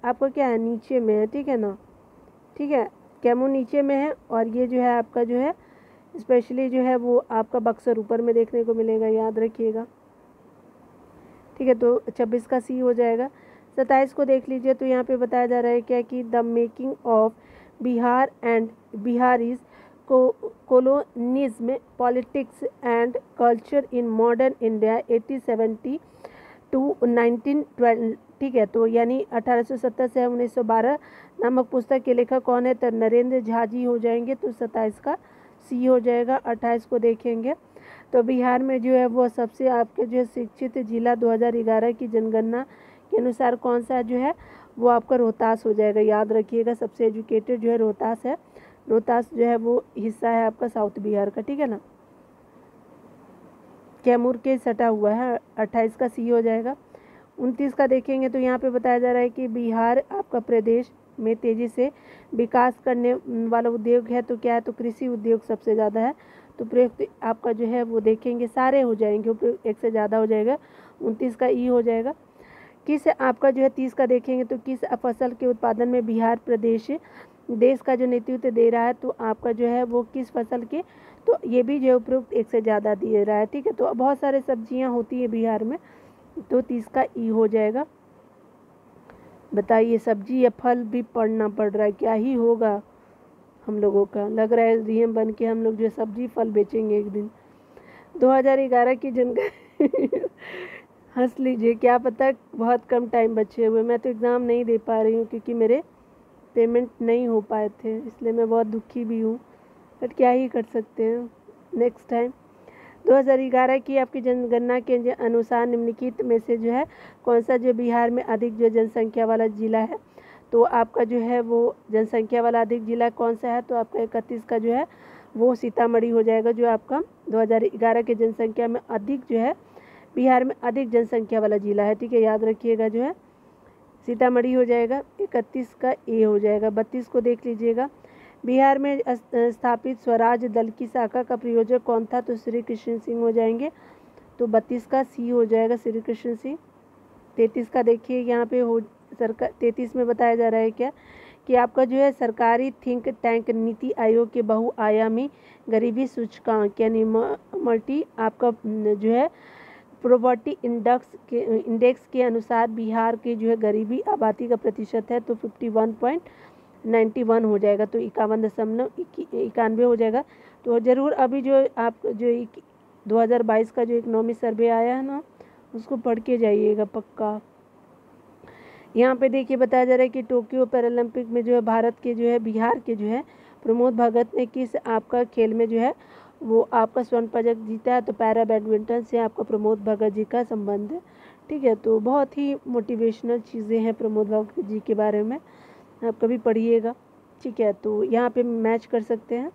Speaker 1: आपका क्या है, नीचे में है, ठीक है ना, ठीक है, कैमूर नीचे में है और ये जो है आपका जो है स्पेशली जो है वो आपका बक्सर ऊपर में देखने को मिलेगा, याद रखिएगा। ठीक है, तो 26 का सी हो जाएगा। 27 को देख लीजिए तो यहाँ पे बताया जा रहा है क्या कि the making of Bihar and Biharis colonialism, politics and culture in modern India 1870 to 1912। ठीक है, तो यानी 1870 से 1912 नामक पुस्तक के लेखक कौन है, तो नरेंद्र झा जी हो जाएंगे। तो 27 का सी हो जाएगा। 28 को देखेंगे तो बिहार में जो है वो सबसे आपके जो है शिक्षित जिला 2011 की जनगणना के अनुसार कौन सा जो है वो आपका रोहतास हो जाएगा, याद रखिएगा। सबसे एजुकेटेड जो है रोहतास है। रोहतास जो है वो हिस्सा है आपका साउथ बिहार का, ठीक है ना, कैमूर के सटा हुआ है। 28 का सी हो जाएगा। 29 का देखेंगे तो यहाँ पे बताया जा रहा है कि बिहार आपका प्रदेश में तेज़ी से विकास करने वाला उद्योग है, तो क्या है, तो कृषि उद्योग सबसे ज़्यादा है। तो प्रयुक्त आपका जो है वो देखेंगे सारे हो जाएंगे, उपयुक्त एक से ज़्यादा हो जाएगा। 29 का ई हो जाएगा। किस आपका जो है 30 का देखेंगे तो किस फसल के उत्पादन में बिहार प्रदेश देश का जो नेतृत्व दे रहा है, तो आपका जो है वो किस फसल के, तो ये भी जो है उपयुक्त एक से ज़्यादा दे रहा है। ठीक है, तो बहुत सारे सब्जियां होती है बिहार में, तो 30 का ई हो जाएगा। बताइए सब्जी या फल भी पढ़ना पड़ रहा है, क्या ही होगा हम लोगों का। लग रहा है डीएम बन के हम लोग जो है सब्जी फल बेचेंगे एक दिन। 2011 की जनगणना हंस लीजिए, क्या पता बहुत कम टाइम बचे हुए। मैं तो एग्ज़ाम नहीं दे पा रही हूँ क्योंकि मेरे पेमेंट नहीं हो पाए थे, इसलिए मैं बहुत दुखी भी हूँ, बट क्या ही कर सकते हैं, नेक्स्ट टाइम। 2011 की आपकी जनगणना के अनुसार निम्नलिखित में से जो है कौन सा जो बिहार में अधिक जो जनसंख्या वाला जिला है, तो आपका जो है वो जनसंख्या वाला अधिक जिला कौन सा है, तो आपका 31 का जो है वो सीतामढ़ी हो जाएगा। जो आपका 2011 की जनसंख्या में अधिक जो है बिहार में अधिक जनसंख्या वाला जिला है। ठीक है, याद रखिएगा जो है सीतामढ़ी हो जाएगा। 31 का ए हो जाएगा। 32 को देख लीजिएगा, बिहार में स्थापित स्वराज दल की शाखा का प्रयोजक कौन था, तो श्री कृष्ण सिंह हो जाएंगे। तो 32 का सी हो जाएगा, श्री कृष्ण सिंह। 33 का देखिए यहाँ पे हो सरकार 33 में बताया जा रहा है क्या कि आपका जो है सरकारी थिंक टैंक नीति आयोग के बहुआयामी गरीबी सूचकांक यानी मल्टी आपका जो है प्रॉपर्टी इंडेक्स के अनुसार बिहार की जो है गरीबी आबादी का प्रतिशत है, तो 51.91 हो जाएगा। तो 51.91 हो जाएगा। तो ज़रूर अभी जो आप जो 2022 का जो इकोनॉमी सर्वे आया है ना, उसको पढ़ के जाइएगा पक्का। यहाँ पे देखिए बताया जा रहा है कि टोक्यो पैरालंपिक में जो है भारत के जो है बिहार के जो है प्रमोद भगत ने किस आपका खेल में जो है वो आपका स्वर्ण पदक जीता है, तो पैरा बैडमिंटन से आपका प्रमोद भगत जी का संबंध है। ठीक है, तो बहुत ही मोटिवेशनल चीज़ें हैं प्रमोद भगत जी के बारे में, आप कभी पढ़िएगा। ठीक है, तो यहाँ पे मैच कर सकते हैं,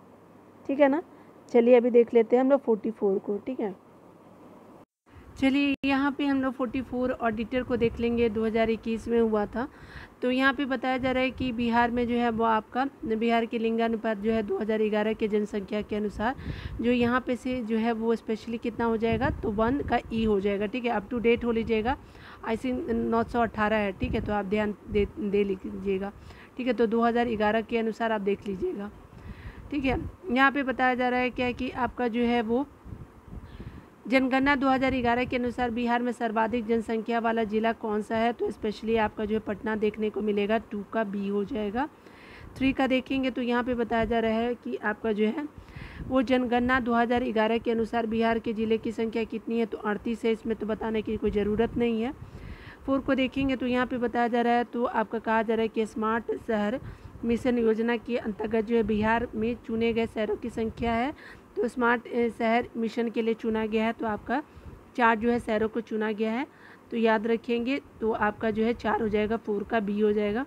Speaker 1: ठीक है ना। चलिए अभी देख लेते हैं हम लोग 44 को। ठीक है, चलिए यहाँ पे हम लोग 44 ऑडिटर को देख लेंगे, 2021 में हुआ था। तो यहाँ पे बताया जा रहा है कि बिहार में जो है वो आपका बिहार के लिंगानुपात जो है 2011 के जनसंख्या के अनुसार जो यहाँ पे से जो है वो स्पेशली कितना हो जाएगा, तो 1 का ई हो जाएगा। ठीक है, अप टू डेट हो लीजिएगा, आई थिंक 918 है। ठीक है, तो आप ध्यान दे लीजिएगा। ठीक है, तो 2011 के अनुसार आप देख लीजिएगा। ठीक है, यहाँ पे बताया जा रहा है क्या कि आपका जो है वो जनगणना 2011 के अनुसार बिहार में सर्वाधिक जनसंख्या वाला जिला कौन सा है, तो स्पेशली आपका जो है पटना देखने को मिलेगा, 2 का बी हो जाएगा। 3 का देखेंगे तो यहाँ पे बताया जा रहा है कि आपका जो है वो जनगणना 2011 के अनुसार बिहार के ज़िले की संख्या कितनी है, तो 38 है। इसमें तो बताने की कोई ज़रूरत नहीं है। 4 को देखेंगे तो यहाँ पे बताया जा रहा है, तो आपका कहा जा रहा है कि स्मार्ट शहर मिशन योजना के अंतर्गत जो है बिहार में चुने गए शहरों की संख्या है, तो स्मार्ट शहर मिशन के लिए चुना गया है, तो आपका 4 जो है शहरों को चुना गया है, तो याद रखेंगे। तो आपका जो है 4 हो जाएगा, 4 का बी हो जाएगा।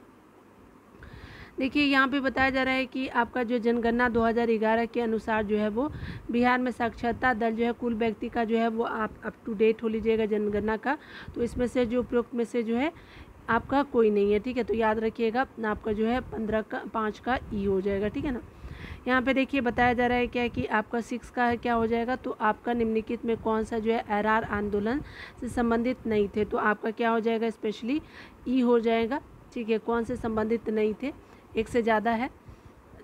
Speaker 1: देखिए यहाँ पे बताया जा रहा है कि आपका जो जनगणना 2011 के अनुसार जो है वो बिहार में साक्षरता दर जो है कुल व्यक्ति का जो है वो आप अप टू डेट हो लीजिएगा जनगणना का, तो इसमें से जो उपरोक्त में से जो है आपका कोई नहीं है। ठीक है, तो याद रखिएगा आपका जो है 5 का ई हो जाएगा। ठीक है ना। यहाँ पे देखिए बताया जा रहा है क्या कि आपका 6 का है क्या हो जाएगा, तो आपका निम्नलिखित में कौन सा जो है एरआर आंदोलन से संबंधित नहीं थे, तो आपका क्या हो जाएगा, स्पेशली ई हो जाएगा। ठीक है, कौन से संबंधित नहीं थे, एक से ज़्यादा है।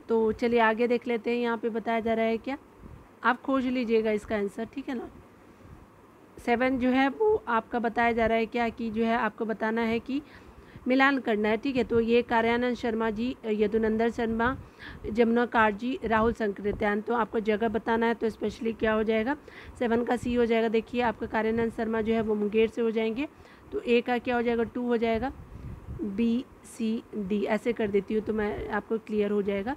Speaker 1: तो चलिए आगे देख लेते हैं। यहाँ पे बताया जा रहा है क्या, आप खोज लीजिएगा इसका आंसर। ठीक है ना। 7 जो है वो आपका बताया जा रहा है क्या कि जो है आपको बताना है कि मिलान करना है। ठीक है, तो ये कार्यानंद शर्मा जी, यदुनंदन शर्मा, जमुना कार जी, राहुल संकृत्यान, तो आपको जगह बताना है, तो स्पेशली क्या हो जाएगा, 7 का सी हो जाएगा। देखिए आपका कार्यानंद शर्मा जो है वो मुंगेर से हो जाएंगे, तो ए का क्या हो जाएगा, 2 हो जाएगा, बी सी डी ऐसे कर देती हूँ तो मैं आपको क्लियर हो जाएगा।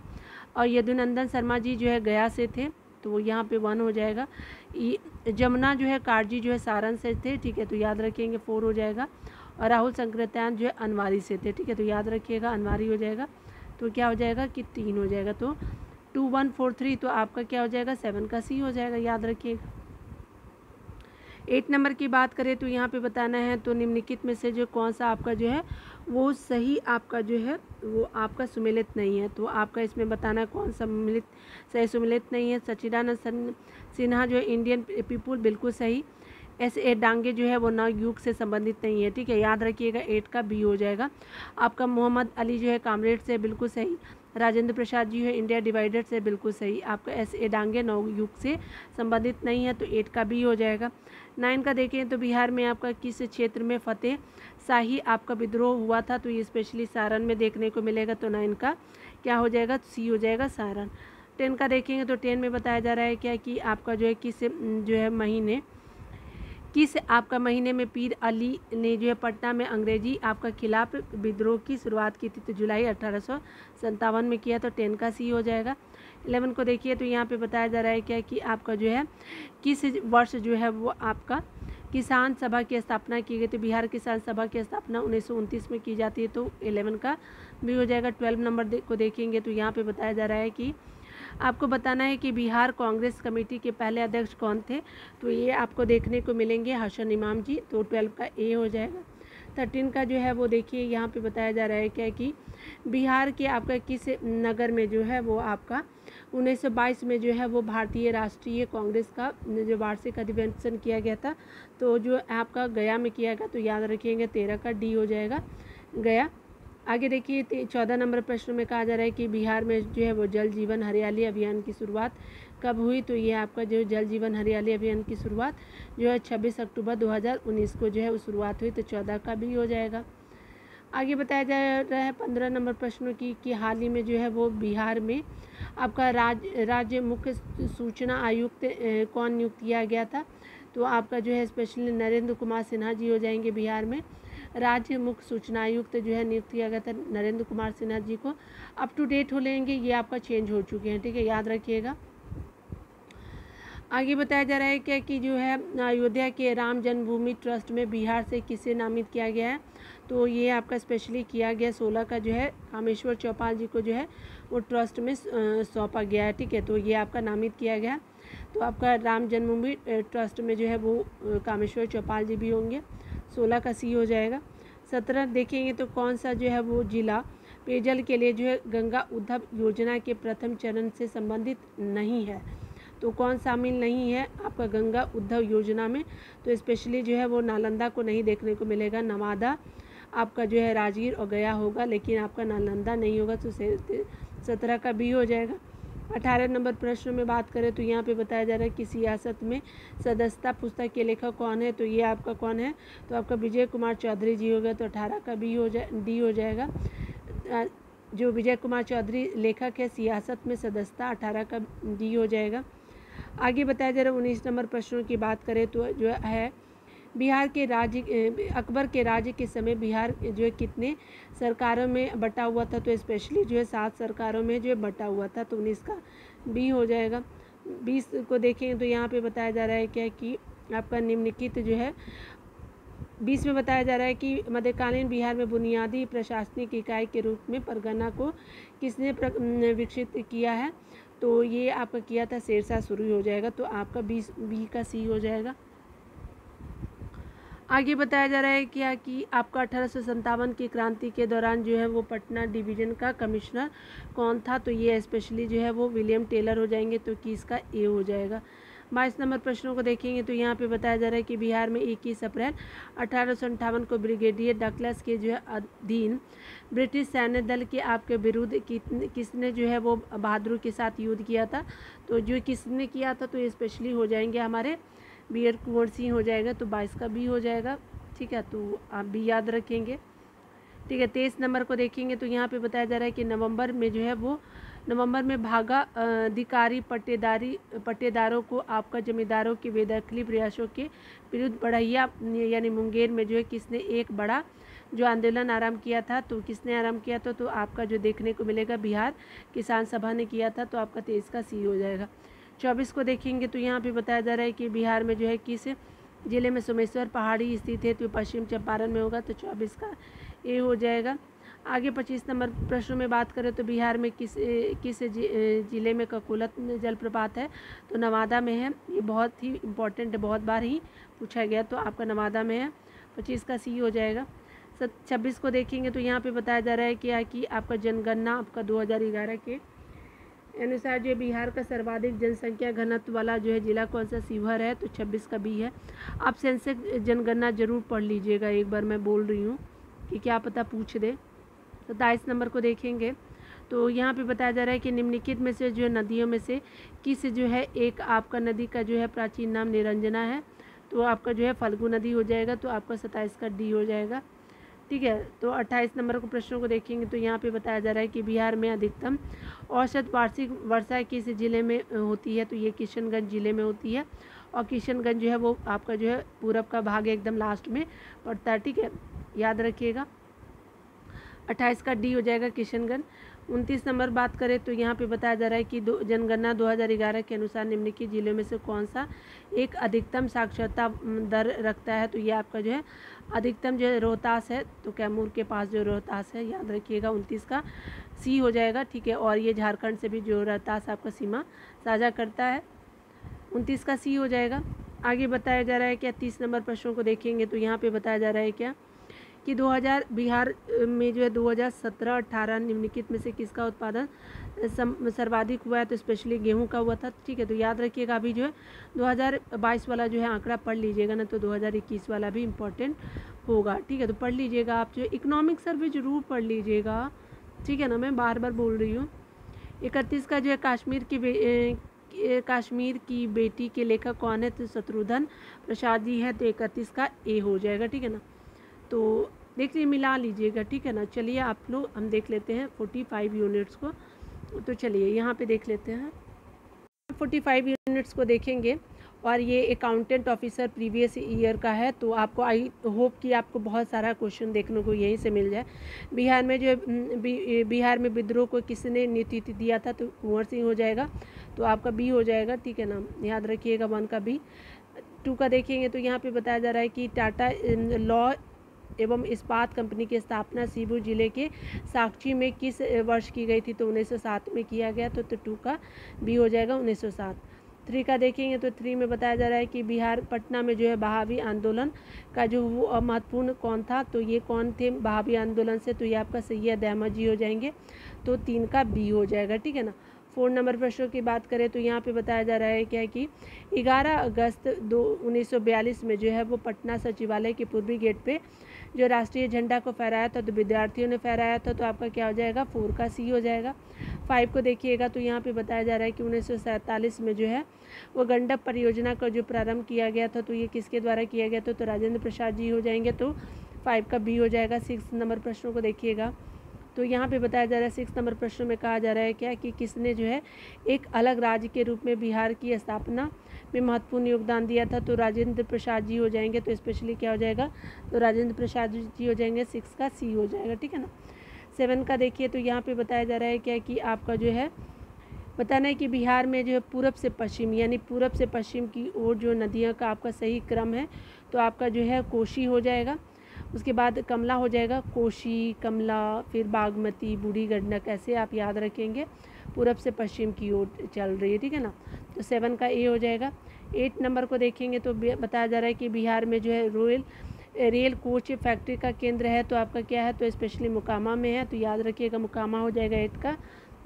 Speaker 1: और यदुनंदन शर्मा जी जो है गया से थे, तो यहाँ पे 1 हो जाएगा। जमुना जो है कारजी जो है सारण से थे। ठीक है, तो याद रखेंगे 4 हो जाएगा। और राहुल संकृत्यान जो है अनवारी से थे। ठीक है, तो याद रखिएगा अनवारी हो जाएगा, तो क्या हो जाएगा कि 3 हो जाएगा, तो 2 1 4 3, तो आपका क्या हो जाएगा, 7 का सी हो जाएगा, याद रखिएगा। 8 नंबर की बात करें तो यहाँ पे बताना है, तो निम्नलिखित में से जो कौन सा आपका जो है वो सही आपका जो है वो आपका सुमेलित नहीं है, तो आपका इसमें बताना है कौन सा सही सुमेलित नहीं है। सच्चिदानंद सिन्हा जो है इंडियन पीपुल, बिल्कुल सही। S.A. डांगे जो है वो नवयुग से संबंधित नहीं है। ठीक है, याद रखिएगा 8 का बी हो जाएगा। आपका मोहम्मद अली जो है कामरेड से, बिल्कुल सही। राजेंद्र प्रसाद जी है इंडिया डिवाइडेड से, बिल्कुल सही। आपका S.A. डांगे नवयुग से संबंधित नहीं है, तो 8 का बी हो जाएगा। 9 का देखें तो बिहार में आपका किस क्षेत्र में फतेह शाही आपका विद्रोह हुआ था, तो ये स्पेशली सारण में देखने को मिलेगा, तो 9 का क्या हो जाएगा, सी हो जाएगा, सारण। 10 का देखेंगे तो 10 में बताया जा रहा है क्या कि आपका जो है किस जो है महीने किस आपका महीने में पीर अली ने जो है पटना में अंग्रेजी आपका खिलाफ विद्रोह की शुरुआत की थी, तो जुलाई 1857 में किया, तो 10 का सी हो जाएगा। 11 को देखिए तो यहाँ पे बताया जा रहा है क्या कि आपका जो है किस वर्ष जो है वो आपका किसान सभा की स्थापना की गई, तो बिहार किसान सभा की स्थापना 1929 में की जाती है, तो 11 का भी हो जाएगा। 12 नंबर को देखेंगे तो यहाँ पे बताया जा रहा है कि आपको बताना है कि बिहार कांग्रेस कमेटी के पहले अध्यक्ष कौन थे, तो ये आपको देखने को मिलेंगे हसन इमाम जी, तो 12 का ए हो जाएगा। 13 का जो है वो देखिए यहाँ पे बताया जा रहा है क्या कि बिहार के आपका किस नगर में जो है वो आपका 1922 में जो है वो भारतीय राष्ट्रीय कांग्रेस का जो वार्षिक अधिवेशन किया गया था, तो जो आपका गया में किया गया, तो याद रखिएगा 13 का डी हो जाएगा, गया। आगे देखिए 14 नंबर प्रश्न में कहा जा रहा है कि बिहार में जो है वो जल जीवन हरियाली अभियान की शुरुआत कब हुई, तो ये आपका जो जल जीवन हरियाली अभियान की शुरुआत जो है 26 अक्टूबर 2019 को जो है वो शुरुआत हुई, तो 14 का भी हो जाएगा। आगे बताया जा रहा है 15 नंबर प्रश्नों की कि हाल ही में जो है वो बिहार में आपका राज्य मुख्य सूचना आयुक्त कौन नियुक्त किया गया था, तो आपका जो है स्पेशली नरेंद्र कुमार सिन्हा जी हो जाएंगे। बिहार में राज्य मुख्य सूचना आयुक्त जो है नियुक्त किया गया था नरेंद्र कुमार सिन्हा जी को। अप टू डेट हो लेंगे, ये आपका चेंज हो चुके हैं, ठीक है, याद रखिएगा। आगे बताया जा रहा है क्या कि जो है अयोध्या के राम जन्मभूमि ट्रस्ट में बिहार से किसे नामित किया गया है, तो ये आपका स्पेशली किया गया 16 का जो है कामेश्वर चौपाल जी को जो है वो ट्रस्ट में सौंपा गया है, ठीक है, तो ये आपका नामित किया गया। तो आपका राम जन्मभूमि ट्रस्ट में जो है वो कामेश्वर चौपाल जी भी होंगे। 16 का सी हो जाएगा। 17 देखेंगे तो कौन सा जो है वो जिला पेयजल के लिए जो है गंगा उद्धव योजना के प्रथम चरण से संबंधित नहीं है, तो कौन शामिल नहीं है आपका गंगा उद्धव योजना में, तो स्पेशली जो है वो नालंदा को नहीं देखने को मिलेगा। नवादा आपका जो है राजगीर और गया होगा, लेकिन आपका नालंदा नहीं होगा, तो 17 का बी हो जाएगा। 18 नंबर प्रश्न में बात करें तो यहाँ पे बताया जा रहा है कि सियासत में सदस्यता पुस्तक के लेखक कौन है, तो ये आपका कौन है, तो आपका विजय कुमार चौधरी जी होगा, तो 18 का डी हो जाएगा। जो विजय कुमार चौधरी लेखक है सियासत में सदस्यता, 18 का डी हो जाएगा। आगे बताया जा रहा है 19 नंबर प्रश्नों की बात करें तो जो है बिहार के राज्य अकबर के राज्य के समय बिहार जो है कितने सरकारों में बटा हुआ था, तो स्पेशली जो है 7 सरकारों में जो है बटा हुआ था, तो 19 का बी हो जाएगा। 20 को देखें तो यहाँ पे बताया जा रहा है क्या कि आपका निम्नलिखित जो है 20 में बताया जा रहा है कि मध्यकालीन बिहार में बुनियादी प्रशासनिक इकाई के रूप में परगना को किसने विकसित किया है, तो ये आपका किया था शेरशाह सूरी हो जाएगा, तो आपका 20 बी का सी हो जाएगा। आगे बताया जा रहा है क्या कि आपका 1857 की क्रांति के दौरान जो है वो पटना डिवीज़न का कमिश्नर कौन था, तो ये स्पेशली जो है वो विलियम टेलर हो जाएंगे, तो कि इसका ए हो जाएगा। 22 नंबर प्रश्नों को देखेंगे तो यहाँ पे बताया जा रहा है कि बिहार में 21 अप्रैल 1858 को ब्रिगेडियर डगलस के जो है अधीन ब्रिटिश सैन्य दल के आपके विरुद्ध किसने जो है वो बहादुरी के साथ युद्ध किया था, तो जो किसने किया था तो ये स्पेशली हो जाएंगे हमारे बी.आर. कुंवर सिंह हो जाएगा, तो 22 का बी हो जाएगा। ठीक है, तो आप भी याद रखेंगे। ठीक है, 23 नंबर को देखेंगे तो यहाँ पे बताया जा रहा है कि नवंबर में जो है वो नवंबर में भागा अधिकारी पट्टेदारों को आपका जमींदारों के बेदखली प्रयासों के विरुद्ध बढ़ैया यानी मुंगेर में जो है किसने एक बड़ा जो आंदोलन आरंभ किया था, तो किसने आरंभ किया था, तो आपका जो देखने को मिलेगा बिहार किसान सभा ने किया था, तो आपका 23 का सी हो जाएगा। 24 को देखेंगे तो यहाँ पे बताया जा रहा है कि बिहार में जो है किस जिले में सोमेश्वर पहाड़ी स्थित है, तो पश्चिम चंपारण में होगा, तो 24 का ए हो जाएगा। आगे 25 नंबर प्रश्नों में बात करें तो बिहार में किस जिले में ककुलत जलप्रपात है, तो नवादा में है। ये बहुत ही इम्पोर्टेंट है, बहुत बार ही पूछा गया, तो आपका नवादा में है, 25 का सी हो जाएगा। 26 को देखेंगे तो यहाँ पे बताया जा रहा है कि आपका जनगणना आपका 2011 के अनुसार जो बिहार का सर्वाधिक जनसंख्या घनत्व वाला जो है जिला कौन सा, शिवहर है, तो 26 का बी है। आप सेंसस जनगणना जरूर पढ़ लीजिएगा, एक बार मैं बोल रही हूँ कि क्या पता पूछ दे। 27 नंबर को देखेंगे तो यहाँ पे बताया जा रहा है कि निम्नलिखित में से जो है नदियों में से किस जो है एक आपका नदी का जो है प्राचीन नाम निरंजना है, तो आपका जो है फल्गु नदी हो जाएगा, तो आपका 27 का डी हो जाएगा। ठीक है, तो 28 नंबर को प्रश्नों को देखेंगे तो यहाँ पे बताया जा रहा है कि बिहार में अधिकतम औसत वार्षिक वर्षा किस जिले में होती है, तो ये किशनगंज जिले में होती है, और किशनगंज जो है वो आपका जो है पूरब का भाग एकदम लास्ट में पड़ता है। ठीक है, याद रखिएगा, 28 का डी हो जाएगा किशनगंज। 29 नंबर बात करें तो यहाँ पे बताया जा रहा है कि जनगणना 2011 के अनुसार निम्नलिखित जिलों में से कौन सा एक अधिकतम साक्षरता दर रखता है, तो ये आपका जो है अधिकतम जो है रोहतास है, तो कैमूर के पास जो रोहतास है, याद रखिएगा, 29 का सी हो जाएगा। ठीक है, और ये झारखंड से भी जो रोहतास आपका सीमा साझा करता है, 29 का सी हो जाएगा। आगे बताया जा रहा है क्या 30 नंबर प्रश्नों को देखेंगे तो यहाँ पे बताया जा रहा है क्या कि बिहार में जो है 2017-18 निम्नलिखित में से किसका उत्पादन सर्वाधिक हुआ है, तो स्पेशली गेहूं का हुआ था। ठीक है, तो याद रखिएगा, अभी जो है 2022 वाला जो है आंकड़ा पढ़ लीजिएगा ना, तो 2021 वाला भी इम्पोर्टेंट होगा। ठीक है, तो पढ़ लीजिएगा, आप जो इकोनॉमिक सर्वे जरूर पढ़ लीजिएगा। ठीक है ना, मैं बार बार बोल रही हूँ। 31 का जो है कश्मीर की बेटी के लेखक कौन है, तो शत्रुघ्न प्रसाद जी है, तो 31 का ए हो जाएगा। ठीक है ना, तो देखिए मिला लीजिएगा। ठीक है ना, चलिए आप लोग हम देख लेते हैं 45 यूनिट्स को, तो चलिए यहाँ पे देख लेते हैं 45 यूनिट्स को देखेंगे, और ये अकाउंटेंट ऑफिसर प्रीवियस ईयर का है, तो आपको आई होप कि आपको बहुत सारा क्वेश्चन देखने को यहीं से मिल जाए। बिहार में विद्रोह को किसने नेतृत्व दिया था, तो कुंवर सिंह हो जाएगा, तो आपका बी हो जाएगा। ठीक है ना, याद रखिएगा, 1 का बी। 2 का देखेंगे तो यहाँ पे बताया जा रहा है कि टाटा लॉ एवं इस्पात कंपनी की स्थापना सीबू जिले के साक्षी में किस वर्ष की गई थी, तो 1907 में किया गया, तो 2 का बी हो जाएगा, 1907। 3 का देखेंगे तो 3 में बताया जा रहा है कि बिहार पटना में जो है बहावी आंदोलन का जो वो महत्वपूर्ण कौन था, तो ये कौन थे बहावी आंदोलन से, तो ये आपका सैयद अहमद जी हो जाएंगे। तो 3 का बी हो जाएगा, ठीक है ना। 4 नंबर प्रश्नों की बात करें तो यहाँ पे बताया जा रहा है क्या है कि 11 अगस्त 1942 में जो है वो पटना सचिवालय के पूर्वी गेट पे जो राष्ट्रीय झंडा को फहराया था, तो विद्यार्थियों ने फहराया था, तो आपका क्या हो जाएगा, 4 का सी हो जाएगा। 5 को देखिएगा तो यहाँ पे बताया जा रहा है कि 1947 में जो है वो गंडक परियोजना का जो प्रारंभ किया गया था, तो ये किसके द्वारा किया गया था, तो राजेंद्र प्रसाद जी हो जाएंगे। तो 5 का बी हो जाएगा। 6 नंबर प्रश्नों को देखिएगा तो यहाँ पे बताया जा रहा है 6 नंबर प्रश्न में कहा जा रहा है क्या कि किसने जो है एक अलग राज्य के रूप में बिहार की स्थापना में महत्वपूर्ण योगदान दिया था, तो राजेंद्र प्रसाद जी हो जाएंगे। तो स्पेशली क्या हो जाएगा, तो राजेंद्र प्रसाद जी हो जाएंगे। 6 का सी हो जाएगा, ठीक है ना। 7 का देखिए तो यहाँ पे बताया जा रहा है क्या कि आपका जो है बताना है कि बिहार में जो है पूरब से पश्चिम यानी पूरब से पश्चिम की ओर जो नदियों का आपका सही क्रम है, तो आपका जो है कोशी हो जाएगा, उसके बाद कमला हो जाएगा, कोशी, कमला, फिर बागमती, बूढ़ी गंडक, ऐसे आप याद रखेंगे पूरब से पश्चिम की ओर चल रही है, ठीक है ना। तो 7 का ए हो जाएगा। 8 नंबर को देखेंगे तो बताया जा रहा है कि बिहार में जो है रेल कोच फैक्ट्री का केंद्र है, तो आपका क्या है, तो स्पेशली मोकामा में है, तो याद रखिएगा मोकामा हो जाएगा। 8 का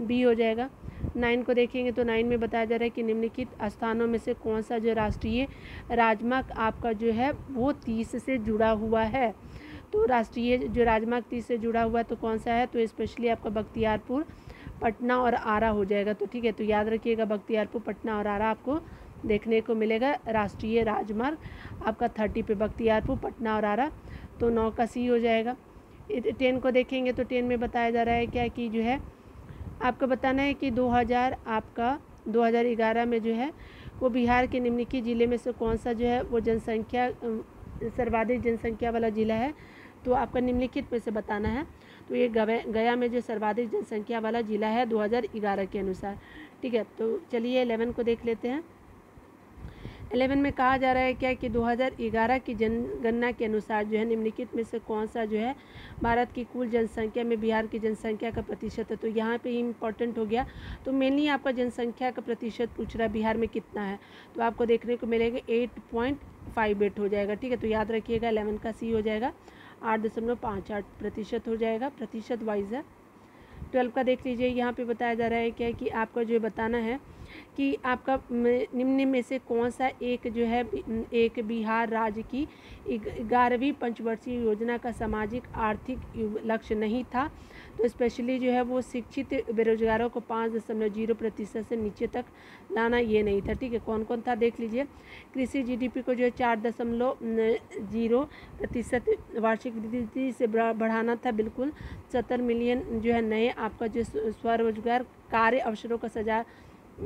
Speaker 1: बी हो जाएगा। 9 को देखेंगे तो 9 में बताया जा रहा है कि निम्नलिखित स्थानों में से कौन सा जो राष्ट्रीय राजमार्ग आपका जो है वो 30 से जुड़ा हुआ है, तो राष्ट्रीय जो राजमार्ग 30 से जुड़ा हुआ है तो कौन सा है, तो स्पेशली आपका बख्तियारपुर, पटना और आरा हो जाएगा। तो ठीक है, तो याद रखिएगा बख्तियारपुर, पटना और आरा आपको देखने को मिलेगा राष्ट्रीय राजमार्ग आपका 30 पे बख्तियारपुर, पटना और आरा। तो 9 का सी हो जाएगा। 10 को देखेंगे तो 10 में बताया जा रहा है क्या कि जो है आपका बताना है कि 2011 में जो है वो बिहार के निम्नलिखित जिले में से कौन सा जो है वो जनसंख्या सर्वाधिक जनसंख्या वाला जिला है, तो आपका निम्नलिखित में से बताना है। तो ये गया में जो सर्वाधिक जनसंख्या वाला जिला है 2011 के अनुसार, ठीक है। तो चलिए 11 को देख लेते हैं। 11 में कहा जा रहा है क्या कि 2011 की जनगणना के अनुसार जो है निम्नलिखित में से कौन सा जो है भारत की कुल जनसंख्या में बिहार की जनसंख्या का प्रतिशत है, तो यहाँ पे इम्पोर्टेंट हो गया। तो मेनली आपका जनसंख्या का प्रतिशत पूछ रहा है बिहार में कितना है, तो आपको देखने को मिलेगा 8.58 हो जाएगा, ठीक है। तो याद रखिएगा 11 का सी हो जाएगा, 8.58% हो जाएगा, प्रतिशत वाइज है। 12 का देख लीजिए, यहाँ पे बताया जा रहा है क्या कि आपका जो बताना है कि आपका निम्न में से कौन सा एक जो है एक बिहार राज्य की 11वीं पंचवर्षीय योजना का सामाजिक आर्थिक लक्ष्य नहीं था, तो स्पेशली जो है वो शिक्षित बेरोजगारों को 5.0% से नीचे तक लाना ये नहीं था, ठीक है। कौन कौन था देख लीजिए। कृषि जीडीपी को जो है 4.0% वार्षिक वृद्धि से बढ़ाना था, बिल्कुल। 70 मिलियन जो है नए आपका जो स्वरोजगार कार्य अवसरों का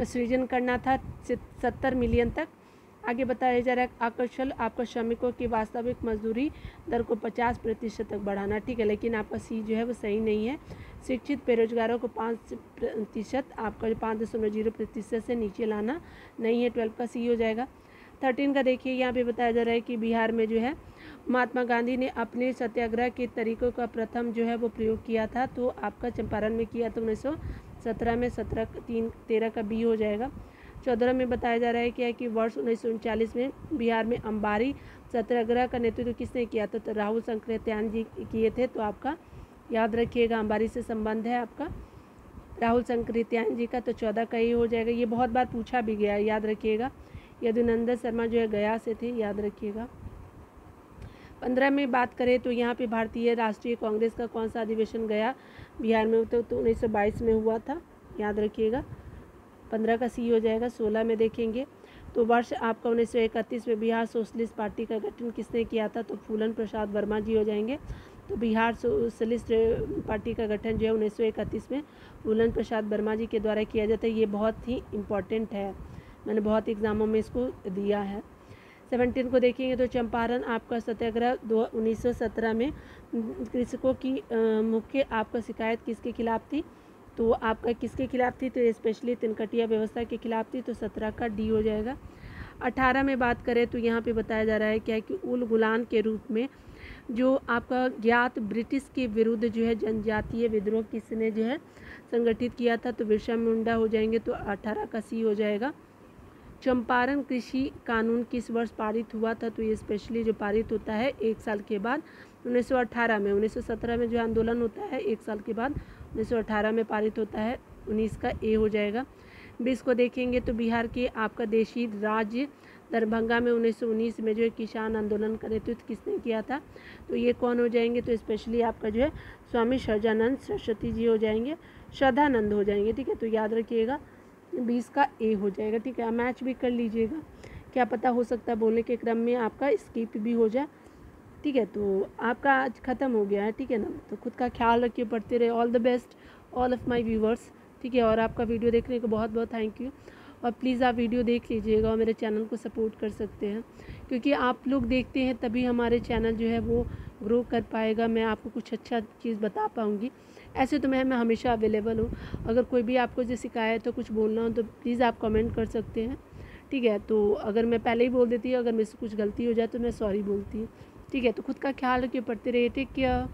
Speaker 1: सृजन करना था 70 मिलियन तक। आगे बताया जा रहा है आकर्षण आपका श्रमिकों की वास्तविक मजदूरी दर को 50% तक बढ़ाना, ठीक है। लेकिन आपका सी जो है वो सही नहीं है। शिक्षित बेरोजगारों को 5% आपका जो 5.0% से नीचे लाना नहीं है, 12 का सी हो जाएगा। 13 का देखिए, यहाँ पे बताया जा रहा है कि बिहार में जो है महात्मा गांधी ने अपने सत्याग्रह के तरीकों का प्रथम जो है वो प्रयोग किया था, तो आपका चंपारण में किया था 1917 में। 13 का बी हो जाएगा। 14 में बताया जा रहा है क्या कि वर्ष 1939 में बिहार में अंबारी सत्याग्रह का नेतृत्व किसने किया था, तो राहुल संकृत्यान जी किए थे, तो आपका याद रखिएगा अंबारी से संबंध है आपका राहुल संकृत्यान जी का, तो 14 का ही हो जाएगा। ये बहुत बार पूछा भी गया, याद रखिएगा। यदुनंदन शर्मा जो है गया से थे, याद रखिएगा। 15 में बात करें तो यहाँ पे भारतीय राष्ट्रीय कांग्रेस का कौन सा अधिवेशन गया बिहार में, तो 1922 में हुआ था, याद रखिएगा। 15 का सी हो जाएगा। 16 में देखेंगे तो वर्ष आपका 1931 में बिहार सोशलिस्ट पार्टी का गठन किसने किया था, तो फूलन प्रसाद वर्मा जी हो जाएंगे। तो बिहार सोशलिस्ट पार्टी का गठन जो है 1931 में फूलन प्रसाद वर्मा जी के द्वारा किया जाता है। ये बहुत ही इम्पॉर्टेंट है, मैंने बहुत एग्जामों में इसको दिया है। 17 को देखेंगे तो चंपारण आपका सत्याग्रह 1917 में कृषकों की मुख्य आपका शिकायत किसके खिलाफ थी, तो आपका किसके खिलाफ थी, तो स्पेशली तिनकटिया व्यवस्था के खिलाफ थी, तो 17 का डी हो जाएगा। 18 में बात करें तो यहाँ पे बताया जा रहा है क्या कि उल गुलान के रूप में जो आपका ज्ञात ब्रिटिश के विरुद्ध जो है जनजातीय विद्रोह किसने जो है संगठित किया था, तो बिरसा मुंडा हो जाएंगे, तो 18 का सी हो जाएगा। चंपारण कृषि कानून किस वर्ष पारित हुआ था? तो ये स्पेशली जो पारित होता है 1 साल के बाद 1918 में। 1917 में जो आंदोलन होता है 1 साल के बाद 1918 में पारित होता है। 19 का ए हो जाएगा। 20 को देखेंगे तो बिहार के आपका देशी राज्य दरभंगा में 1919 में जो है किसान आंदोलन का नेतृत्व किसने किया था? तो ये कौन हो जाएंगे? तो स्पेशली आपका जो है स्वामी सहजानंद सरस्वती जी हो जाएंगे, श्रद्धानंद हो जाएंगे। ठीक है, तो याद रखिएगा 20 का ए हो जाएगा। ठीक है, मैच भी कर लीजिएगा, क्या पता हो सकता है बोलने के क्रम में आपका स्किप भी हो जाए। ठीक है, तो आपका आज ख़त्म हो गया है। ठीक है ना, तो खुद का ख्याल रखिए, पढ़ते रहे। All the best all of my viewers. ठीक है, और आपका वीडियो देखने को बहुत बहुत थैंक यू। और प्लीज़ आप वीडियो देख लीजिएगा और मेरे चैनल को सपोर्ट कर सकते हैं, क्योंकि आप लोग देखते हैं तभी हमारे चैनल जो है वो ग्रो कर पाएगा। मैं आपको कुछ अच्छा चीज़ बता पाऊँगी। ऐसे तो मैं हमेशा अवेलेबल हूँ। अगर कोई भी आपको जो शिकायत हो, कुछ बोलना हो, तो प्लीज़ आप कमेंट कर सकते हैं। ठीक है, तो अगर मैं पहले ही बोल देती हूँ, अगर मेरे से कुछ गलती हो जाए तो मैं सॉरी बोलती हूँ। ठीक है, तो खुद का ख्याल रखिए, पढ़ते रहिए। Take care.